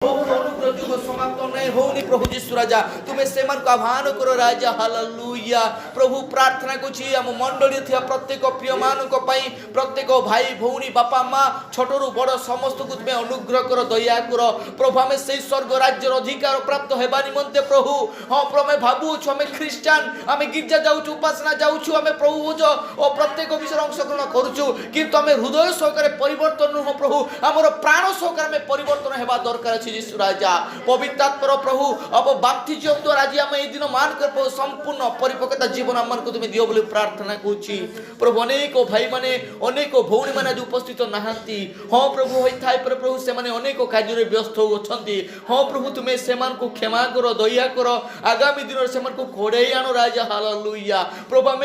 समाप्त नहीं होनी प्रभु जीशु राजा तुम्हें सेमन को आह्वान करो राजा हालेलुया प्रभु प्रार्थना कुछि हम मंडली थिया प्रत्येक प्रिय मान को पई प्रत्येक भाई भौणी बापा माँ छोटरू बड़ समस्त को तुम्हें अनुग्रह करो दया करो प्रभु हमें से स्वर्ग राज्य अधिकार प्राप्त हेबा निमंते प्रभु हाँ प्रभु भावु हमें ख्रीस्टान हमें गिरजा जाऊँ उपासना जाऊँ हमें प्रभु जो और प्रत्येक विषय अंशग्रहण करुचु किंतु हमें हृदय सहकारे परिवर्तन नुह प्रभु आमर प्राण सहकारे परिवर्तन हेबा दरकार अछि यीशु राजा पवित्रात्मार प्रभु अब बाप्तिजम द्वारा आज आम दिन मान कर प्रभु संपूर्ण परिपक्वता जीवन आम तुम दियो बोली प्रार्थना करुच्ची प्रभु अनेक भाई माने अनेक भौणी मैंने आज उपस्थित नहांती हाँ प्रभु होता है प्रभु से अनेक कार्य व्यस्त होती हाँ प्रभु तुम्हें से क्षमा कर दया कर आगामी दिन से घोड़े आनो राजा हालेलुया प्रभु आम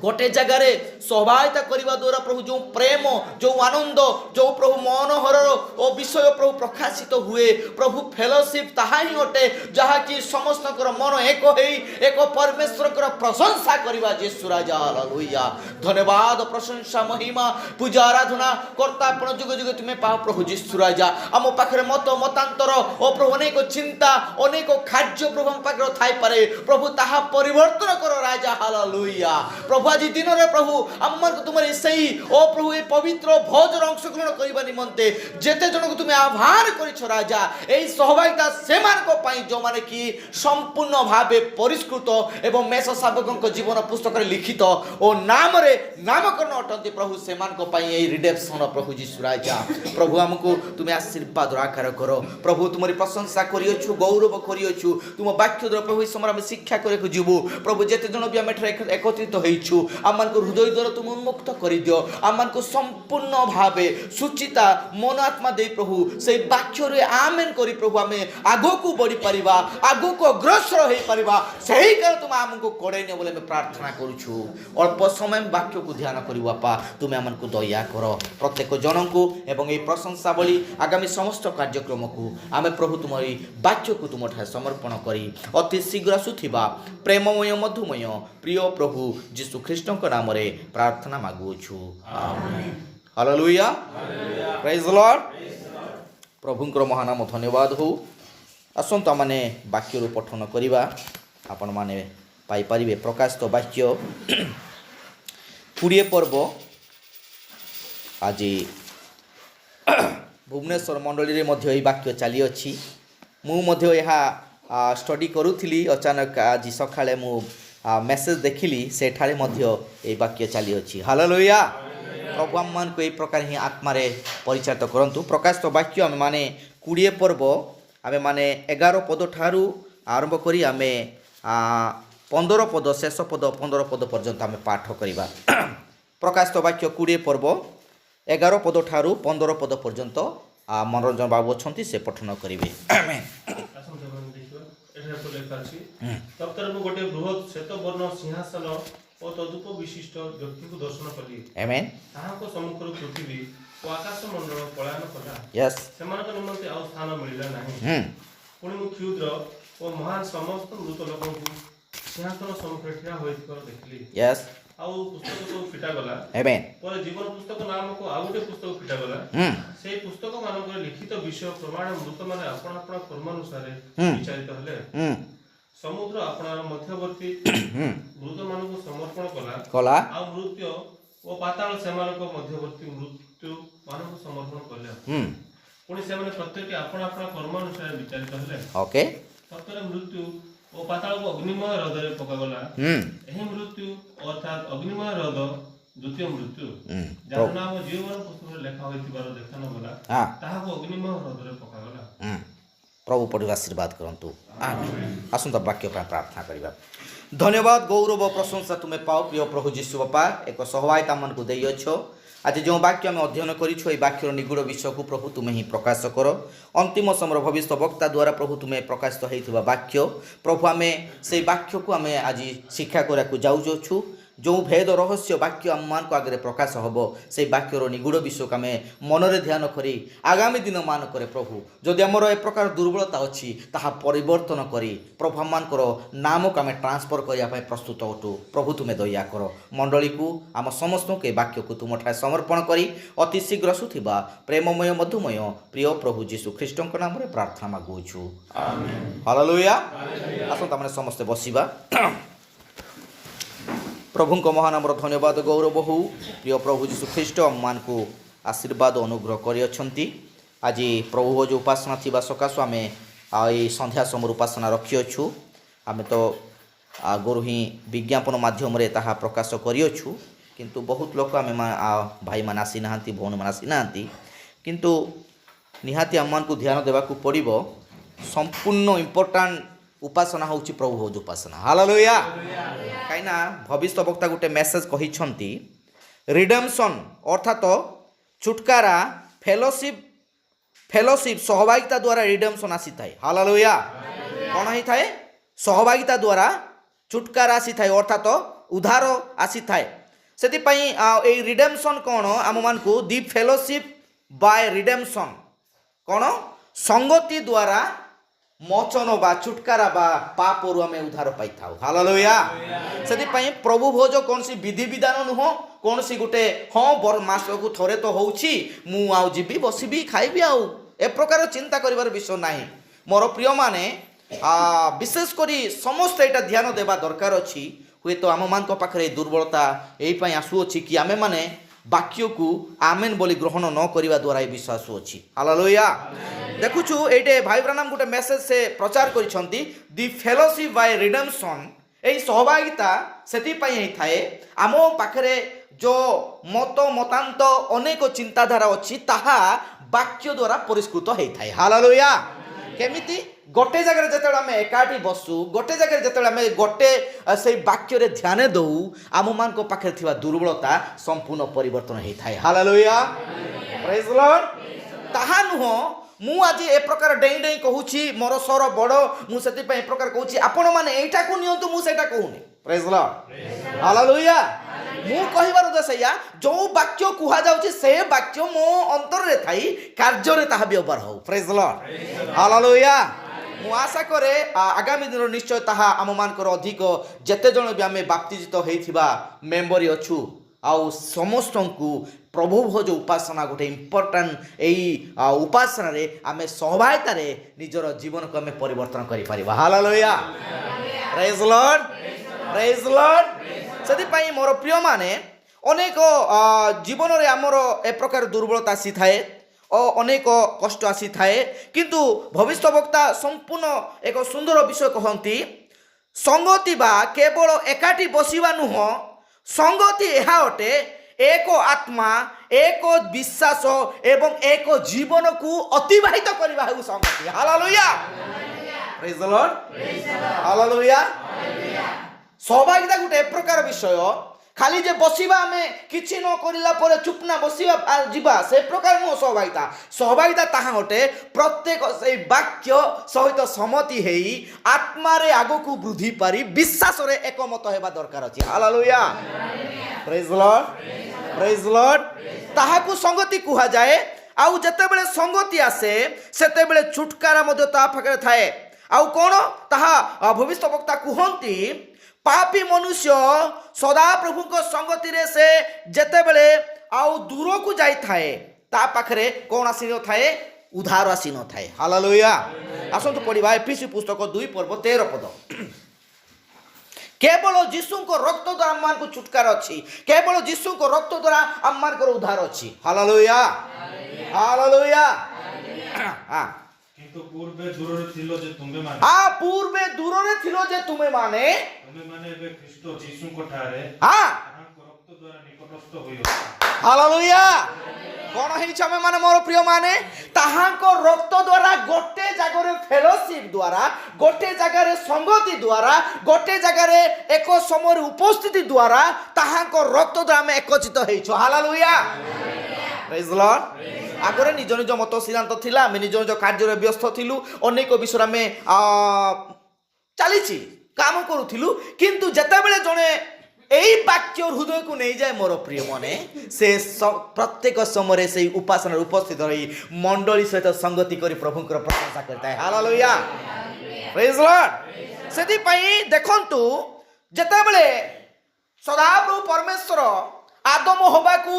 गोटे जगार सहायता करने द्वारा प्रभु जो प्रेम जो आनंद जो प्रभु मनोहर और विषय प्रभु प्रकाशित हुए प्रभु फेलोशिप ताहा ही अटे जहाँकि समस्त मन एक परमेश्वर प्रशंसा करवा यीशु राजा हालेलुया धन्यवाद प्रशंसा महिमा पूजा आराधना कर्ता आपण जुग जुग तुम्हें पाओ प्रभु यीशु राजा आम पाखे मत मतांतर और प्रभु अनेक चिंता अनेक कार्य प्रभु आम पाखे थाई पारे प्रभु ताहा परिवर्तन करो राजा हालेलुया प्रभु आज दिन रे प्रभु आम तुम सही ओ प्रभु ये पवित्र भोज अंशग्रहण करने निमंते जेते जन को तुम्हें आह्वान कर राजा यही सहभागिता से जो माने कि संपूर्ण भावे परिष्कृत एवं मेष शावकों जीवन पुस्तक लिखित और नाम रे नामकरण अटंती प्रभु से रिडेप्शन प्रभु यीशु राजा प्रभु आमको तुम्हें आशीर्वाद आकार करो प्रभु तुम्हारी प्रशंसा करियछु गौरव करियछु तुम वाक्य द्वारा प्रभु समय आम शिक्षा करके जीवु प्रभु जेते जन भी आम एकत्रित होइछु आम हृदय द्वारा तुम उन्मुक्त कर दियो आम संपूर्ण भावे सुचिता मन आत्मा दे प्रभु से वाक्य रे आमेन करी प्रभु आम आगो को बढ़ी पारिबा आगो को अग्रसर हो पारिबा सही कारण तुम आमको कड़े नियो बोले मैं प्रार्थना करूछु अल्प समय वाक्य को ध्यान करी बापा तुम आमको दया कर प्रत्येक जन को एवं ये प्रशंसावली आगामी समस्त कार्यक्रम को आम प्रभु तुम्हारी वाक्य को तुम समर्पण करी अति शीघ्र आसुथिबा प्रेममय मधुमय प्रिय प्रभु यीशु ख्रीष्ट नाम रे प्रार्थना मागुछु आमेन हालेलुया प्रेज द लॉर्ड प्रभुंकर महानाम धन्यवाद हो आसंतु आमने वाक्य पठन करिबा आपण माने पाई परिबे प्रकाशित वाक्य 20 पर्व आज भुवनेश्वर मंडली रे मध्य এই वाक्य चली अछि मु मध्य यहा स्टडी करूथिली अचानक आज सकाळे मु मेसेज देखिली सेठारे मध्य ये वाक्य चली अच्छी हालेलुया प्रभु आम मान को यही प्रकार ही आत्मारे परिचालित करंतु प्रकाशित वाक्य आम माने 20 पर्व आम माने 11 पद ठारू आरंभ करी आम 15 पद शेष पद 15 पद पर्यंत आम पाठ करिबा प्रकाशित वाक्य 20 पर्व 11 पद ठारू 15 पद पर्यंत मनोरंजन बाबू अच्छी से पठन करेंगे गोटे बृहत श्वेत वर्ण सिंहासन और तदुप विशिष्ट व्यक्ति को दर्शन कली आमेन ताहाको सम्मुखर पृथ्वी और आकाश मंडल पलायन कला यस सेमानक निमंते आ स्थान मिलिला नाही पुणी मु क्षुद्र और महान समस्त मृत लोकों को सिंहासन सम्मुखरे ठिया होइथिकर देखली यस आउ पुस्तक को फिटा गला आमेन पर जीवन पुस्तक नाम को आ गोटे पुस्तक फिटा गला से पुस्तक मानक लिखित विषय प्रमाण मृत माने आपण आपण कर्म अनुसार विचारित हले समुद्र आपणार मध्यवर्ती मृत मानक समर्पण कला आ मृत्यु ओ पाताल सेमानक मध्यवर्ती मृत्यु मानक समर्पण कले पुणी से माने प्रत्येक आपण आपण कर्म अनुसार विचारित हले ओके तत्पर मृत्यु ओ पाताल को अग्निमय हृदय रे पका गला एही मृत्यु अर्थात अग्निमय हृदय द्वितीय मृत्यु जार नाम जीवन पुस्तक लेखा होइतिबार देखा न गला ताहा को अग्निमय हृदय रे पका गला प्रभु परि आशीर्वाद करंतु आमेन आसंता वाक्य पर प्रार्थना करिबा धन्यवाद गौरव प्रशंसा तुम्हें पाओ प्रिय प्रभु यीशु बापा एक सहवायता मन को देई अछो आज जो वाक्य आम अध्ययन करिछु ए वाक्यर निगूढ़ विषय को प्रभु तुम्हें ही प्रकाश कर अंतिम समय भविष्य वक्ता द्वारा प्रभु तुम्हें प्रकाशित होइथिबा वाक्य प्रभु आमे से वाक्य को आमे आज शिक्षा करा को जाउछु जो भेद रहस्य वाक्य आम मान आगे प्रकाश हम से वाक्यर निगूढ़ विषय को आम मनरे ध्यान करी आगामी दिन मानक प्रभु जदि आमर ए प्रकार दुर्बलता अच्छी ताहा परिवर्तन करी प्रभु आम मानकर नाम को आम ट्रांसफर करने प्रस्तुत अटू प्रभु तुम्हें दया कर मंडली को आम समस्त के वाक्य को तुम ठाए समर्पण करी अति शीघ्र आसुथिबा प्रेममय मधुमय प्रिय प्रभु जीशु ख्रीष्ट नाम प्रार्थना मागुछु हालेलुया। आसंता माने समस्ते बसिबा। प्रभु को महानाम धन्यवाद गौरव हो प्रिय प्रभु जीशु ख्रीष्ट मान को आशीर्वाद अनुग्रह करियछंती आज प्रभु जो उपासना थी सकाशु आम ये संध्या समय उपासना रखिअछु आम तो आगुरी ही विज्ञापन माध्यम ताहा प्रकाश करिअछु किंतु बहुत लोक आम भाई मान आसी ना भौणी मान आसी ना किंतु निहाती आम को ध्यान देवाक पड़ो संपूर्ण इम्पोर्टाट उपासना होची प्रभु भोज उपासना हालेलुया। कहीं भविष्य वक्ता गोटे मेसेज कही रिडेम्पशन अर्थात छुटकारा फेलोशिप सहभागिता द्वारा रिडेम्पशन आसी थाए हालेलुया। कौन ही थाए सहभागिता द्वारा छुटकारा आसी थाए अर्थात उद्धार आसी थाए से रिडेम्पशन कौन आम मान को दी फेलोशिप बाय रिडेम्पशन कौन संगति द्वारा मोचन बा छुटकारा बा पापरु आमे उद्धार पाई थाउ हालेलुया। सेति पई प्रभु भोज कौन सी विधि विधान नुह कौन सी गुटे बर मास को थरे तो होउची मु आउ जीबी बसिबी खाइबी आउ ए प्रकार चिंता करिवार विषय नाही मोर प्रिय माने विशेष करी समस्त एटा ध्यान देबा दरकार अछि हुए तो आम मान को पाखरे दुर्बलता एई पई आसु अछि कि आमे माने वाक्य को आमेन बोली ग्रहण न करिवा द्वारा ए विश्वास अछि हालेलुया। देखुछु एटे भाई ब्रानाम गोटे मेसेज से प्रचार करिसंती दी फेलोशिप बाय रिडेम्पशन एई सहभागिता सेति पई हे थाए आमो पाखरे जो मतांत अनेक चिंताधारा अछि ताहा वाक्य द्वारा परिष्कृत हे थाए हालेलुया। केमिति गोटे जगह जिते आम एकाठी बसु गोटे जगह जिते आम गोटे से वाक्य रे ध्यान दौ आम मान पाखे थिबा दुर्बलता संपूर्ण परिवर्तन होता है हालेलुया प्रेज लॉर्ड। ताहा नुह मु आज ए प्रकार डेई डेई कहूची मोर स्वर बड़ मु सेति पई ए प्रकार कहूची आपण माने एटा को नियंतु मु सेटा कहूनी प्रेज लॉर्ड हालेलुया। मु कहिबार उद्देश्य या जो वाक्य कुहा जाउची से वाक्य मो अंतर रे थाई कार्य रे ताहा व्यवहार हो प्रेज लॉर्ड हालेलुया। मु आशा करे आगामी दिन निश्चय ताहा आम मानकर अधिक जेते जण भी आमे बाप्तिजित होइथिबा मेंबरी अछु आउ समस्त को प्रभु भोज उपासना गोटे इम्पोर्टाट एई उपासना रे आमे सहभागिता रे निजर जीवन को आमे परिवर्तन करि परिबा हालेलुया प्रेज लॉर्ड प्रेज लॉर्ड। सेति पई मोर प्रिय माने अनेक जीवन रे हमर ए प्रकार दुर्बलता आसी थाए और अनेक कष्ट आसी थाए किंतु भविष्य वक्ता संपूर्ण एक सुंदर विषय कहती संगति बा केवल एकाठी बसिबा नुह संगति एहा अटे एक आत्मा एक विश्वास एवं एक जीवन को अतिबाहित करबा हेउ संगति hallelujah praise the Lord hallelujah. सहभागिता गोटे प्रकार विषय खाली जे बसिबा आमे किछि न करिला परे चुप ना बसिबा जिबा से प्रकार नो सहभागिता ताहा होटे प्रत्येक से वाक्य सहित सम्मति हेई आत्मा रे आगो को वृद्धि पारी विश्वास रे एकमत हेबा दरकार अछि हालेलुया प्रेज लॉर्ड ताहा को संगति कुहा जाए आउ जते बेले संगति आसे सेते बेले छुटकारा मध्य ता पाखरे थाए आउ कोन ताहा भविष्य वक्ता कुहंती पापी मनुष्य सदा प्रभु को संगति रे से जेते बेले आउ दूर को जाई थाए ता पाखरे कोन आसी न थाए उद्धार आसी न थाए हालेलुया। आसंतु पढ़िबा एफिसी पुस्तक 2 पर्व 13 पद केवल यीशु को रक्त द्वारा हम मान को छुटकारा अछि केवल यीशु को रक्त द्वारा हम मान को उद्धार अछि हालेलुया हालेलुया। हां किंतु पूर्वे दूर रे थिलो जे तुमे माने पूर्वे दूर रे थिलो जे तुमे माने एबे ख्रीष्ट यीशु को ठारे रक्त द्वारा निकटस्थ होइयो हालेलुया। कोन हेइ छमे माने मोर प्रिय माने ताहाको रक्त द्वारा गोटे जगह रे फेलोशिप द्वारा गोटे जगह रे संगति द्वारा गोटे जगह रे एक समय उपस्थिति द्वारा ताहाको रक्त द्वारा हम एकचित हेइछो हालेलुया प्रेज लॉर्ड। आगरे निज निज मत सिद्धांत थिला आमे निज निज कार्य रे व्यस्त थिलु अनेक विषय आमे चलीछि काम करूथिलु किंतु जते बेले जणे এই বাক্য হৃদয়କୁ ନେଇଯାଏ ମୋର ପ୍ରିୟ ମନେ ସେ ପ୍ରତ୍ୟେକ ସମୟରେ ସେଇ ଉପାସନାରେ ଉପସ୍ଥିତ ରହି ମଣ୍ଡଳୀ ସହିତ ସଙ୍ଗତି କରି ପ୍ରଭୁଙ୍କର ପ୍ରଶଂସା କରିଥାଏ ହାଲେଲୁୟା ପ୍ରେଜ୍ ଲର୍ଡ ସେଥିପାଇଁ ଦେଖନ୍ତୁ ଯେତେବେଳେ ସଦାପ୍ରଭୁ ପରମେଶ୍ୱର ଆଦମ ହବାକୁ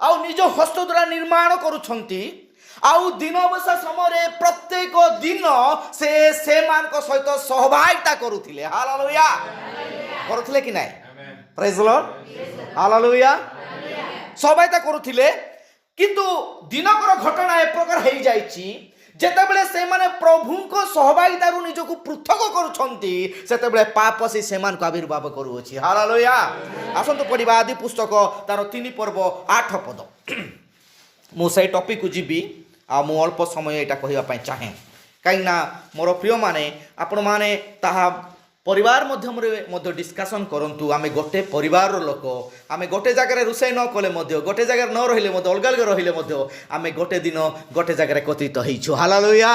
ଆଉ ନିଜ ହସ୍ତ ଦ୍ୱାରା ନିର୍ମାଣ କରୁଛନ୍ତି ଆଉ ଦିନ ବସା ସମୟରେ ପ୍ରତ୍ୟେକ ଦିନ ସେ ସେମାନଙ୍କ ସହିତ ସହଭାଗିତା କରୁଥିଲେ ହାଲେଲୁୟା କରୁଥିଲେ କି ନାହିଁ ପ୍ରେଜ୍ ଲର୍ଡ ହାଲେଲୁୟା ସହଭାଗିତା କରୁଥିଲେ କିନ୍ତୁ ଦିନକର ଘଟଣା ଏ ପ୍ରକାର ହେଇଯାଇଛି ଯେତେବେଳେ ସେମାନେ ପ୍ରଭୁଙ୍କ ସହଭାଗିତାରୁ ନିଜକୁ ପୃଥକ କରୁଛନ୍ତି ସେତେବେଳେ ପାପ ସେ ସେମାନଙ୍କୁ ଆବିର୍ଭାବ କରୁଅଛି ହାଲେଲୁୟା ଆସନ୍ତୁ ପଢ଼ିବା ଆଦି ପୁସ୍ତକ ତାର 3 ପର୍ବ 8 ପଦ ମୁଁ ସେଇ ଟପିକକୁ ଯିବି ଆଉ ମୁଁ ଅଳ୍ପ ସମୟ ଏଇଟା କହିବା ପାଇଁ ଚାହେଁ କାହିଁକିନା ମୋର ପ୍ରିୟମାନେ ଆପଣମାନେ ତାହା ପରିବାର ମାଧ୍ୟମରେ ମଧ୍ୟ ଡିସ୍କସନ୍ କରନ୍ତୁ ଆମେ ଗୋଟେ ପରିବାରର ଲୋକ ଆମେ ଗୋଟେ ଜାଗାରେ ରୋଷେଇ ନ କଲେ ମଧ୍ୟ ଗୋଟେ ଜାଗାରେ ନ ରହିଲେ ମଧ୍ୟ ଅଲଗା ଅଲଗା ରହିଲେ ମଧ୍ୟ ଆମେ ଗୋଟେ ଦିନ ଗୋଟେ ଜାଗାରେ ଏକତ୍ରିତ ହେଇଛୁ ହାଲେଲୁୟା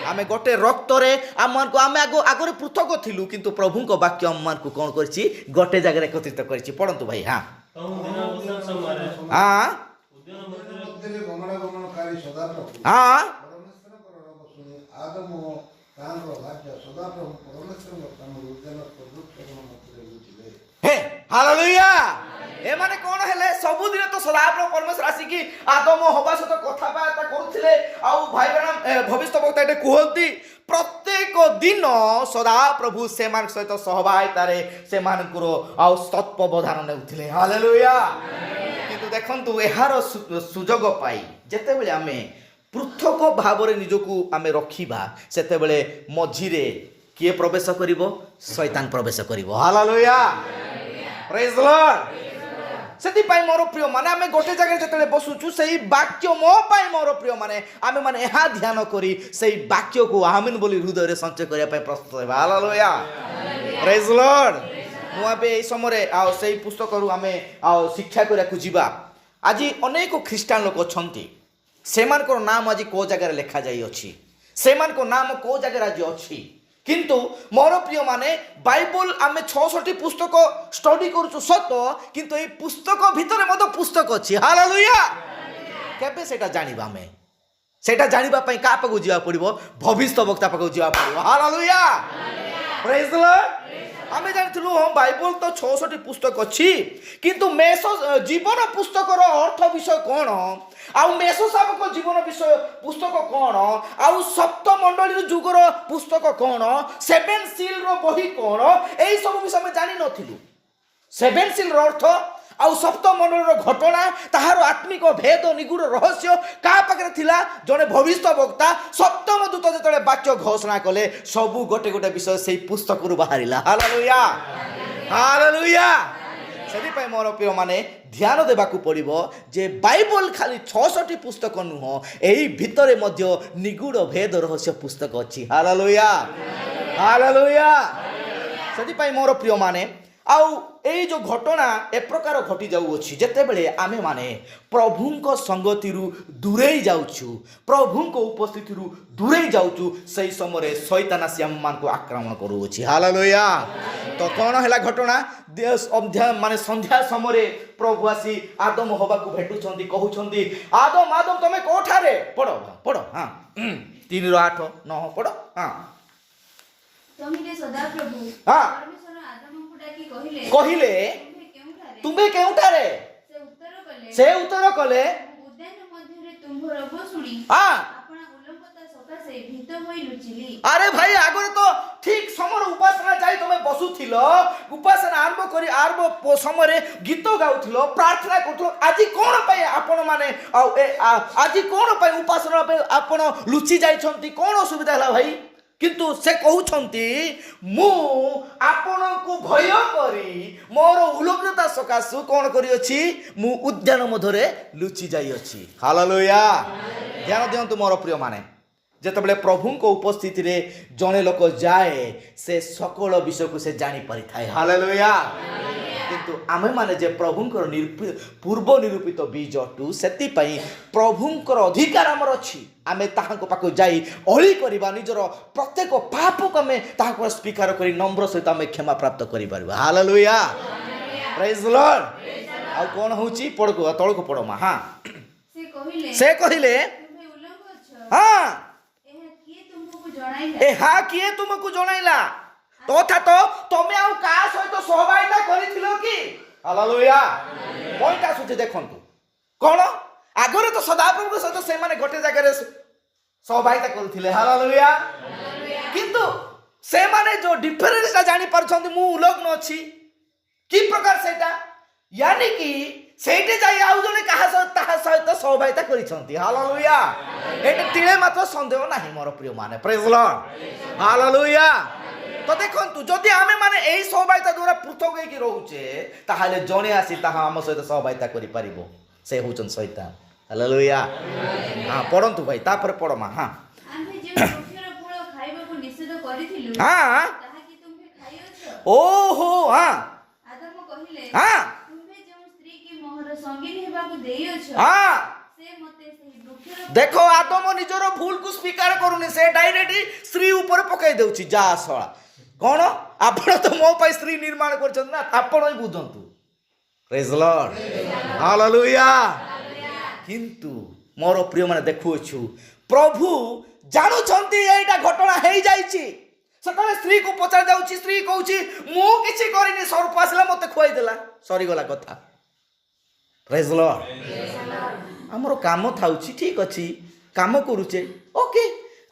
ଆମେ ଗୋଟେ ରକ୍ତରେ ଆମମାନଙ୍କୁ ଆମେ ଆଗରେ ପୃଥକ ଥିଲୁ କିନ୍ତୁ ପ୍ରଭୁଙ୍କ ବାକ୍ୟ ଆମମାନଙ୍କୁ କ'ଣ କରିଛି ଗୋଟେ ଜାଗାରେ ଏକତ୍ରିତ କରିଛି ପଢ଼ନ୍ତୁ ଭାଇ ହଁ ହାଲେଲୁୟା ଏମାନେ କ'ଣ ହେଲେ ସବୁଦିନ ତ ସଦାପ୍ରଭୁ ପରମେଶ୍ୱର ଆସିକି ଆଦମ ହବା ସହିତ କଥାବାର୍ତ୍ତା କରୁଥିଲେ ଆଉ ଭାଇ ଭବିଷ୍ୟତବକ୍ତା ଏଠି କୁହନ୍ତି ପ୍ରତ୍ୟେକ ଦିନ ସଦାପ୍ରଭୁ ସେମାନଙ୍କ ସହିତ ସହଭାଗିତାରେ ସେମାନଙ୍କର ଆଉ ତତ୍ତ୍ୱାବଧାନ ନେଉଥିଲେ ହାଲେଲୁୟା କିନ୍ତୁ ଦେଖନ୍ତୁ ଏହାର ସୁଯୋଗ ପାଇ ଯେତେବେଳେ ଆମେ ପୃଥକ ଭାବରେ ନିଜକୁ ଆମେ ରଖିବା ସେତେବେଳେ ମଝିରେ କିଏ ପ୍ରବେଶ କରିବ ଶୈତାନ ପ୍ରବେଶ କରିବ ହାଲେଲୁୟା ପ୍ରେଜ୍ ଲର୍ଡ ସେଥିପାଇଁ ମୋର ପ୍ରିୟ ମାନେ ଆମେ ଗୋଟେ ଜାଗାରେ ଯେତେବେଳେ ବସୁଛୁ ସେଇ ବାକ୍ୟ ମୋ ପାଇଁ ମୋର ପ୍ରିୟ ମାନେ ଆମେ ମାନେ ଏହା ଧ୍ୟାନ କରି ସେଇ ବାକ୍ୟକୁ ଆମିନ୍ ବୋଲି ହୃଦୟରେ ସଞ୍ଚୟ କରିବା ପାଇଁ ପ୍ରସ୍ତୁତ ହେବା ହାଲେଲୁୟା ପ୍ରେଜ୍ ଲର୍ଡ ମୁଁ ଏବେ ଏଇ ସମୟରେ ଆଉ ସେଇ ପୁସ୍ତକରୁ ଆମେ ଆଉ ଶିକ୍ଷା କରିବାକୁ ଯିବା ଆଜି ଅନେକ ଖ୍ରୀଷ୍ଟିଆନ ଲୋକ ଅଛନ୍ତି ସେମାନଙ୍କର ନାମ ଆଜି କେଉଁ ଜାଗାରେ ଲେଖାଯାଇଅଛି ସେମାନଙ୍କ ନାମ କେଉଁ ଜାଗାରେ ଆଜି ଅଛି କିନ୍ତୁ ମୋର ପ୍ରିୟମାନେ ବାଇବଲ ଆମେ 66 ପୁସ୍ତକ ଷ୍ଟଡି କରୁଛୁ ସତ କିନ୍ତୁ ଏଇ ପୁସ୍ତକ ଭିତରେ ମଧ୍ୟ ପୁସ୍ତକ ଅଛି ହାଲେଲୁୟା କେବେ ସେଟା ଜାଣିବା ଆମେ ସେଟା ଜାଣିବା ପାଇଁ କାହା ପାଖକୁ ଯିବାକୁ ପଡ଼ିବ ଭବିଷ୍ୟତବକ୍ତା ପାଖକୁ ଯିବାକୁ ପଡ଼ିବ ହାଲେଲୁୟା ପ୍ରେଜ୍ ଲର୍ଡ ଆମେ ଜାଣିଥିଲୁ ହଁ ବାଇବଲ ତ 66 ପୁସ୍ତକ ଅଛି କିନ୍ତୁ ଜୀବନ ପୁସ୍ତକର ଅର୍ଥ ବିଷୟ କ'ଣ ଆଉ ମେଷଶାବକ ଜୀବନ ବିଷୟ ପୁସ୍ତକ କ'ଣ ଆଉ ସପ୍ତ ମଣ୍ଡଳୀର ଯୁଗର ପୁସ୍ତକ କ'ଣ 7 ସିଲ୍ର ବହି କ'ଣ ଏଇ ସବୁ ବିଷୟ ଆମେ ଜାଣିନଥିଲୁ 7 ସିଲ୍ର ଅର୍ଥ ଆଉ ସପ୍ତ ମଣ୍ଡଳୀର ଘଟଣା ତାହାର ଆତ୍ମିକ ଭେଦ ନିଗୁଡ଼ ରହସ୍ୟ କାହା ପାଖରେ ଥିଲା ଜଣେ ଭବିଷ୍ୟତବକ୍ତା ସପ୍ତମ ଦୂତ ଯେତେବେଳେ ବାକ୍ୟ ଘୋଷଣା କଲେ ସବୁ ଗୋଟେ ଗୋଟେ ବିଷୟ ସେଇ ପୁସ୍ତକରୁ ବାହାରିଲା ହାଲେଲୁୟା ହାଲେଲୁୟା ସେଥିପାଇଁ ମୋର ପ୍ରିୟମାନେ ଧ୍ୟାନ ଦେବାକୁ ପଡ଼ିବ ଯେ ବାଇବଲ ଖାଲି 66 ପୁସ୍ତକ ନୁହଁ ଏହି ଭିତରେ ମଧ୍ୟ ନିଗୁଡ଼ ଭେଦ ରହସ୍ୟ ପୁସ୍ତକ ଅଛି ହାଲେଲୁୟା ହାଲେଲୁୟା ସେଥିପାଇଁ ମୋର ପ୍ରିୟମାନେ ଆଉ ଏଇ ଯେଉଁ ଘଟଣା ଏ ପ୍ରକାର ଘଟି ଯାଉଅଛି ଯେତେବେଳେ ଆମେମାନେ ପ୍ରଭୁଙ୍କ ସଙ୍ଗତିରୁ ଦୂରେଇ ଯାଉଛୁ ପ୍ରଭୁଙ୍କ ଉପସ୍ଥିତିରୁ ଦୂରେଇ ଯାଉଛୁ ସେହି ସମୟରେ ଶୈତାନ ଆସି ଆମମାନଙ୍କୁ ଆକ୍ରମଣ କରୁଅଛି ହାଲେଲୁୟା ତ କ'ଣ ହେଲା ଘଟଣା ମାନେ ସନ୍ଧ୍ୟା ସମୟରେ ପ୍ରଭୁ ଆସି ଆଦମ ହବାକୁ ଭେଟୁଛନ୍ତି କହୁଛନ୍ତି ଆଦମ ତମେ କୋଉଠାରେ ପଢ଼ ହଁ 3:8 9 ପଢ଼ ହଁ କହିଲେ ତୁମେ କେଉଁଠାରେ ସେ ଉତ୍ତର କଲେ আরে ভাই আগরে তো ঠিক সময় উপাসনা যাই তুমি বসুছিল উপাসনা আরম্ভ সময় গীত গাউছিল প্রার্থনা করুছিল আজি কোন পাই আপন মানে আজি কোন পাই উপাসনা আপন লুচি যাইছন্তি কোন অসুবিধা হলা ভাই কিন্তু সে কହୁଛନ୍ତି ମୁଁ ଆପଣଙ୍କୁ ଭୟ କରି ମୋର ଉଲଗ୍ନତା ସକାଶୁ କ'ଣ କରିଅଛି ମୁଁ ଉଦ୍ୟାନ ମଧ୍ୟରେ ଲୁଚି ଯାଇଅଛି ହାଲେଲୁୟା ଧ୍ୟାନ ଦିଅନ୍ତୁ ମୋର ପ୍ରିୟମାନେ ଯେତେବେଳେ ପ୍ରଭୁଙ୍କ ଉପସ୍ଥିତିରେ ଜଣେ ଲୋକ ଯାଏ ସେ ସକଳ ବିଷୟକୁ ସେ ଜାଣିପାରିଥାଏ ହାଲେଲୁୟା କିନ୍ତୁ ଆମେମାନେ ଯେ ପ୍ରଭୁଙ୍କର ପୂର୍ବ ନିରୂପିତ ବୀଜ ଅଟୁ ସେଥିପାଇଁ ପ୍ରଭୁଙ୍କର ଅଧିକାର ଆମର ଅଛି ଆମେ ତାହାଙ୍କ ପାଖକୁ ଯାଇ ଅଳି କରିବା ନିଜର ପ୍ରତ୍ୟେକ ପାପକୁ ଆମେ ତାହାକୁ ସ୍ୱୀକାର କରି ନମ୍ର ସହିତ ଆମେ କ୍ଷମା ପ୍ରାପ୍ତ କରିପାରିବା ହାଲେଲୁୟା ପ୍ରେଜ୍ ଲର୍ଡ। ଆଉ କ'ଣ ହେଉଛି ପଡ଼କୁ ତଳକୁ ପଡ଼ ମା। ହଁ ସେ କହିଲେ ହଁ ଏହା କିଏ ତୁମକୁ ଜଣାଇଲା ତଥା ତମେ ଆଉ କାହା ସହିତ ସହଭାଗିତା କରିଥିଲ କି? ହାଲେଲୁୟା। ପଏଣ୍ଟ ଆସୁଛି ଦେଖନ୍ତୁ କ'ଣ ଆଗରେ ତ ସଦାପ୍ରଭୁଙ୍କ ସହିତ ସେମାନେ ଗୋଟେ ଜାଗାରେ ସହଭାଗିତା କରୁଥିଲେ। ହାଲେଲୁୟା। କିନ୍ତୁ ସେମାନେ ଯୋଉ ଡିଫରେନ୍ସଟା ଜାଣିପାରୁଛନ୍ତି ମୁଁ ଉଲଗ୍ନ ଅଛି କି ପ୍ରକାର ସେଇଟା यानी कि ସେଇଠି ଯାଇ ଆଉ ଜଣେ ତାହା ସହିତ ସହଭାଗିତା କରିଛନ୍ତି। ହାଲେଲୁୟା। ଏଠି ତିଳେ ମାତ୍ର ସନ୍ଦେହ ନାହିଁ ମୋର ପ୍ରିୟମାନେ। ପ୍ରେଜ୍ ଲର୍ଡ। ହାଲେଲୁୟା। ତ ଦେଖନ୍ତୁ ଯଦି ଆମେ ମାନେ ଏହି ସହଭାଗିତା ଦ୍ୱାରା ପୃଥକ ହେଇକି ରହୁଛେ ତାହେଲେ ଜଣେ ଆସି ତାହା ଆମ ସହିତ ସହଭାଗିତା କରିପାରିବ। ସେ ହେଉଛନ୍ତି ଶୈତାନ। ହାଲେଲୁୟା। ହଁ ପଢ଼ନ୍ତୁ ଭାଇ ତାପରେ ପଢ଼ ମା। ହଁ ଓହୋ ହଁ ହଁ ଦେଖ ଆଦମ ନିଜର ଭୁଲକୁ ସ୍ୱୀକାର କରୁନି। ସେ ଡାଇରେକ୍ଟ ସ୍ତ୍ରୀ ଉପରେ ପକାଇ ଦେଉଛି। ଯା ଶଳା କ'ଣ ଆପଣ ତ ମୋ ପାଇଁ ସ୍ତ୍ରୀ ନିର୍ମାଣ କରିଛନ୍ତି ନା ଆପଣ ହିଁ ବୁଝନ୍ତୁ। ପ୍ରେଜ୍ ଲର୍ଡ। ହାଲେଲୁୟା। କିନ୍ତୁ ମୋର ପ୍ରିୟମାନେ ଦେଖୁଅଛୁ ପ୍ରଭୁ ଜାଣୁଛନ୍ତି ଏଇଟା ଘଟଣା ହେଇଯାଇଛି। ସେତେବେଳେ ସ୍ତ୍ରୀକୁ ପଚାରି ଯାଉଛି ସ୍ତ୍ରୀ କହୁଛି ମୁଁ କିଛି କରିନି ସର୍ପ ଆସିଲା ମୋତେ ଖୁଆଇଦେଲା ସରିଗଲା କଥା। ପ୍ରେଜ୍ ଲର୍ଡ। ଆମର କାମ ଥାଉଛି ଠିକ୍ ଅଛି କାମ କରୁଛେ ଓକେ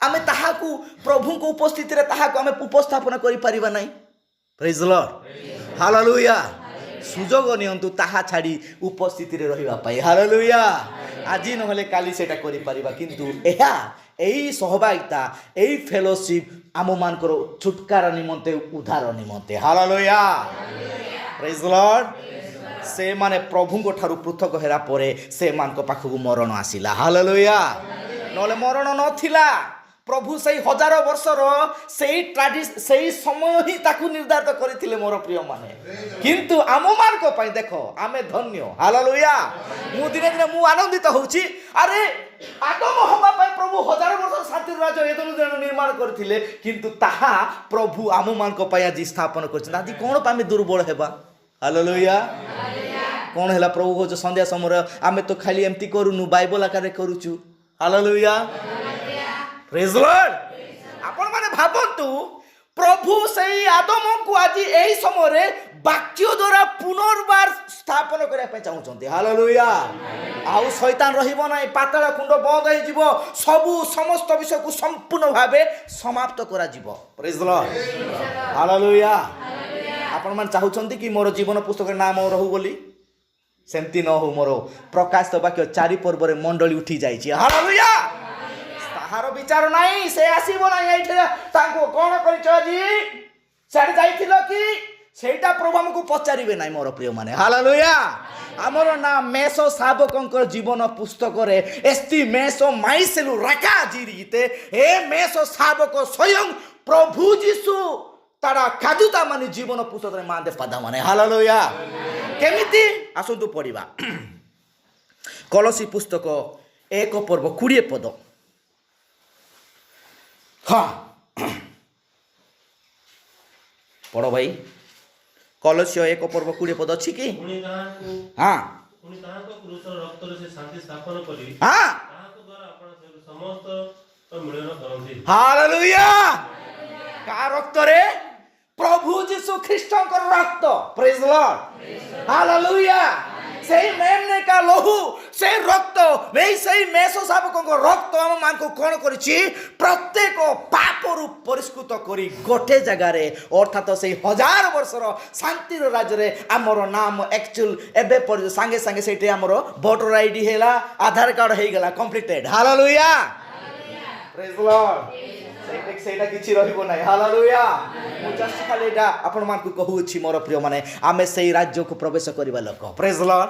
ଆମେ ତାହାକୁ ପ୍ରଭୁଙ୍କ ଉପସ୍ଥିତିରେ ତାହାକୁ ଆମେ ଉପସ୍ଥାପନ କରିପାରିବା ନାହିଁ। ପ୍ରେଜ୍ ଲର୍ଡ। ହାଲେଲୁୟା। ସୁଯୋଗ ନିଅନ୍ତୁ ତାହା ଛାଡ଼ି ଉପସ୍ଥିତିରେ ରହିବା ପାଇଁ। ହାଲେଲୁୟା। ଆଜି ନହେଲେ କାଲି ସେଇଟା କରିପାରିବା କିନ୍ତୁ ଏହା ଏହି ସହଭାଗିତା ଏହି ଫେଲୋସିପ୍ ଆମମାନଙ୍କର ଛୁଟକାର ନିମନ୍ତେ ଉଦ୍ଧାର ନିମନ୍ତେ। ହାଲେଲୁୟା। ପ୍ରେଜ୍ ଲର୍ଡ। ସେମାନେ ପ୍ରଭୁଙ୍କ ଠାରୁ ପୃଥକ ହେଲା ପରେ ସେମାନଙ୍କ ପାଖକୁ ମରଣ ଆସିଲା। ହାଲେଲୁୟା। ନହେଲେ ମରଣ ନଥିଲା। ପ୍ରଭୁ ସେଇ 1000 ବର୍ଷର ସେଇ ସମୟ ହିଁ ତାକୁ ନିର୍ଦ୍ଧାରିତ କରିଥିଲେ ମୋର ପ୍ରିୟମାନେ। କିନ୍ତୁ ଆମମାନଙ୍କ ପାଇଁ ଦେଖ ଆମେ ଧନ୍ୟ। ହାଲେଲୁୟା। ମୁଁ ଦିନେ ଦିନେ ଆନନ୍ଦିତ ହେଉଛି ଆରେ ଆଦମ ହେବା ପାଇଁ ପ୍ରଭୁ 1000 ବର୍ଷ ଶାନ୍ତିର ରାଜ୍ୟ ଏଦରୁ ନିର୍ମାଣ କରିଥିଲେ କିନ୍ତୁ ତାହା ପ୍ରଭୁ ଆମମାନଙ୍କ ପାଇଁ ଆଜି ସ୍ଥାପନ କରିଛନ୍ତି। ଆଜି କ'ଣ ପାଇଁ ଆମେ ଦୁର୍ବଳ ହେବା? ହାଲେଲୁୟା। କ'ଣ ହେଲା ପ୍ରଭୁ କହୁଛ ସନ୍ଧ୍ୟା ସମୟରେ ଆମେ ତ ଖାଲି ଏମିତି କରୁନୁ ବାଇବଲ ଆକାରରେ କରୁଛୁ। ହାଲେଲୁୟା। ପ୍ରେଜ୍ ଲର୍ଡ। ଆପଣମାନେ ଭାବନ୍ତୁ ପ୍ରଭୁ ସେଇ ଆଦମଙ୍କୁ ଆଜି ଏହି ସମୟରେ ବାକ୍ୟ ଦ୍ୱାରା ପୁନର୍ବାର ସ୍ଥାପନ କରିବା ପାଇଁ ଚାହୁଁଛନ୍ତି। ହାଲେଲୁୟା। ଆଉ ଶୈତାନ ରହିବ ନାହିଁ। ପାତାଳ କୁଣ୍ଡ ବନ୍ଦ ହେଇଯିବ। ସମସ୍ତ ବିଷୟକୁ ସମ୍ପୂର୍ଣ୍ଣ ଭାବେ ସମାପ୍ତ କରାଯିବ। ପ୍ରେଜ୍ ଲର୍ଡ। ହାଲେଲୁୟା। ଆପଣମାନେ ଚାହୁଁଛନ୍ତି କି ମୋର ଜୀବନ ପୁସ୍ତକରେ ନାମ ରହୁ ବୋଲି? ସେମିତି ନ ହଉ। ମୋର ପ୍ରକାଶିତ ବାକ୍ୟ 4 ପର୍ବରେ ମଣ୍ଡଳୀ ଉଠି ଯାଇଛି। ହାଲେଲୁୟା। ତାହାର ବିଚାର ନାହିଁ। ସେ ଆସିବ ନାହିଁ ଏଇଠି ତାଙ୍କୁ କ'ଣ କରିଛ ଆଜି ସିଆଡ଼େ ଯାଇଥିଲ କି ସେଇଟା ପ୍ରଭୁ ଆମକୁ ପଚାରିବେ ନାହିଁ ମୋର ପ୍ରିୟମାନେ। ହାଲେଲୁୟା। ଆମର ନା ମେଷ ଶାବକଙ୍କର ଜୀବନ ପୁସ୍ତକରେ ଏସ୍ତି ମେଷ ମାଇସେଲୁ ରାଖା ଜିରିତେ ଏ ମେଷ ଶାବକ ସ୍ୱୟଂ ପ୍ରଭୁ ଯୀଶୁ তারা কাজুতা মানে জীবন পুস্তকের মাদে পাদা মানে। হালেলুয়া। কেমিতি আসন্তু পড়িবা কলসী পুস্তক 1 পর্ব 20 পদ। হ্যাঁ পড় ভাই। কলসী 1 পর্ব 20 পদ ଅଛି কি? হ্যাঁ হালেলুয়া। কার রক্তরে? প্রভু যীশু খ্রিস্টଙ୍କର রক্ত। Praise Lord. হালেলুয়া। সেই মেমনে কা লহু সেই রক্ত সেই মেষ শাবকଙ୍କ রক্ত ଆମମାନଙ୍କୁ କ'ଣ କରିଛି? ପ୍ରତ୍ୟେକ ପାପରୁ ପରିଷ୍କୃତ କରି ଗୋଟେ ଜାଗାରେ ଅର୍ଥାତ ସେଇ 1000 ବର୍ଷର ଶାନ୍ତିର ରାଜ୍ୟରେ ଆମର ନାମ ଆକ୍ଚୁଆଲ ଏବେ ସାଙ୍ଗେ ସାଙ୍ଗେ ସେଇଠି ଆମର ଭୋଟର ଆଇଡି ହେଲା ଆଧାର କାର୍ଡ ହେଇଗଲା କମ୍ପ୍ଲିଟେଡ୍। ହାଲେଲୁୟା। Praise Lord. ସେଇଟା କିଛି ରହିବ ନାହିଁ। ହାଲେଲୁୟା। ମୁଁ ଜଷ୍ଟ ଖାଲି ଏଇଟା ଆପଣମାନଙ୍କୁ କହୁଅଛି ମୋର ପ୍ରିୟମାନେ ଆମେ ସେଇ ରାଜ୍ୟକୁ ପ୍ରବେଶ କରିବା ଲୋକ। Praise Lord.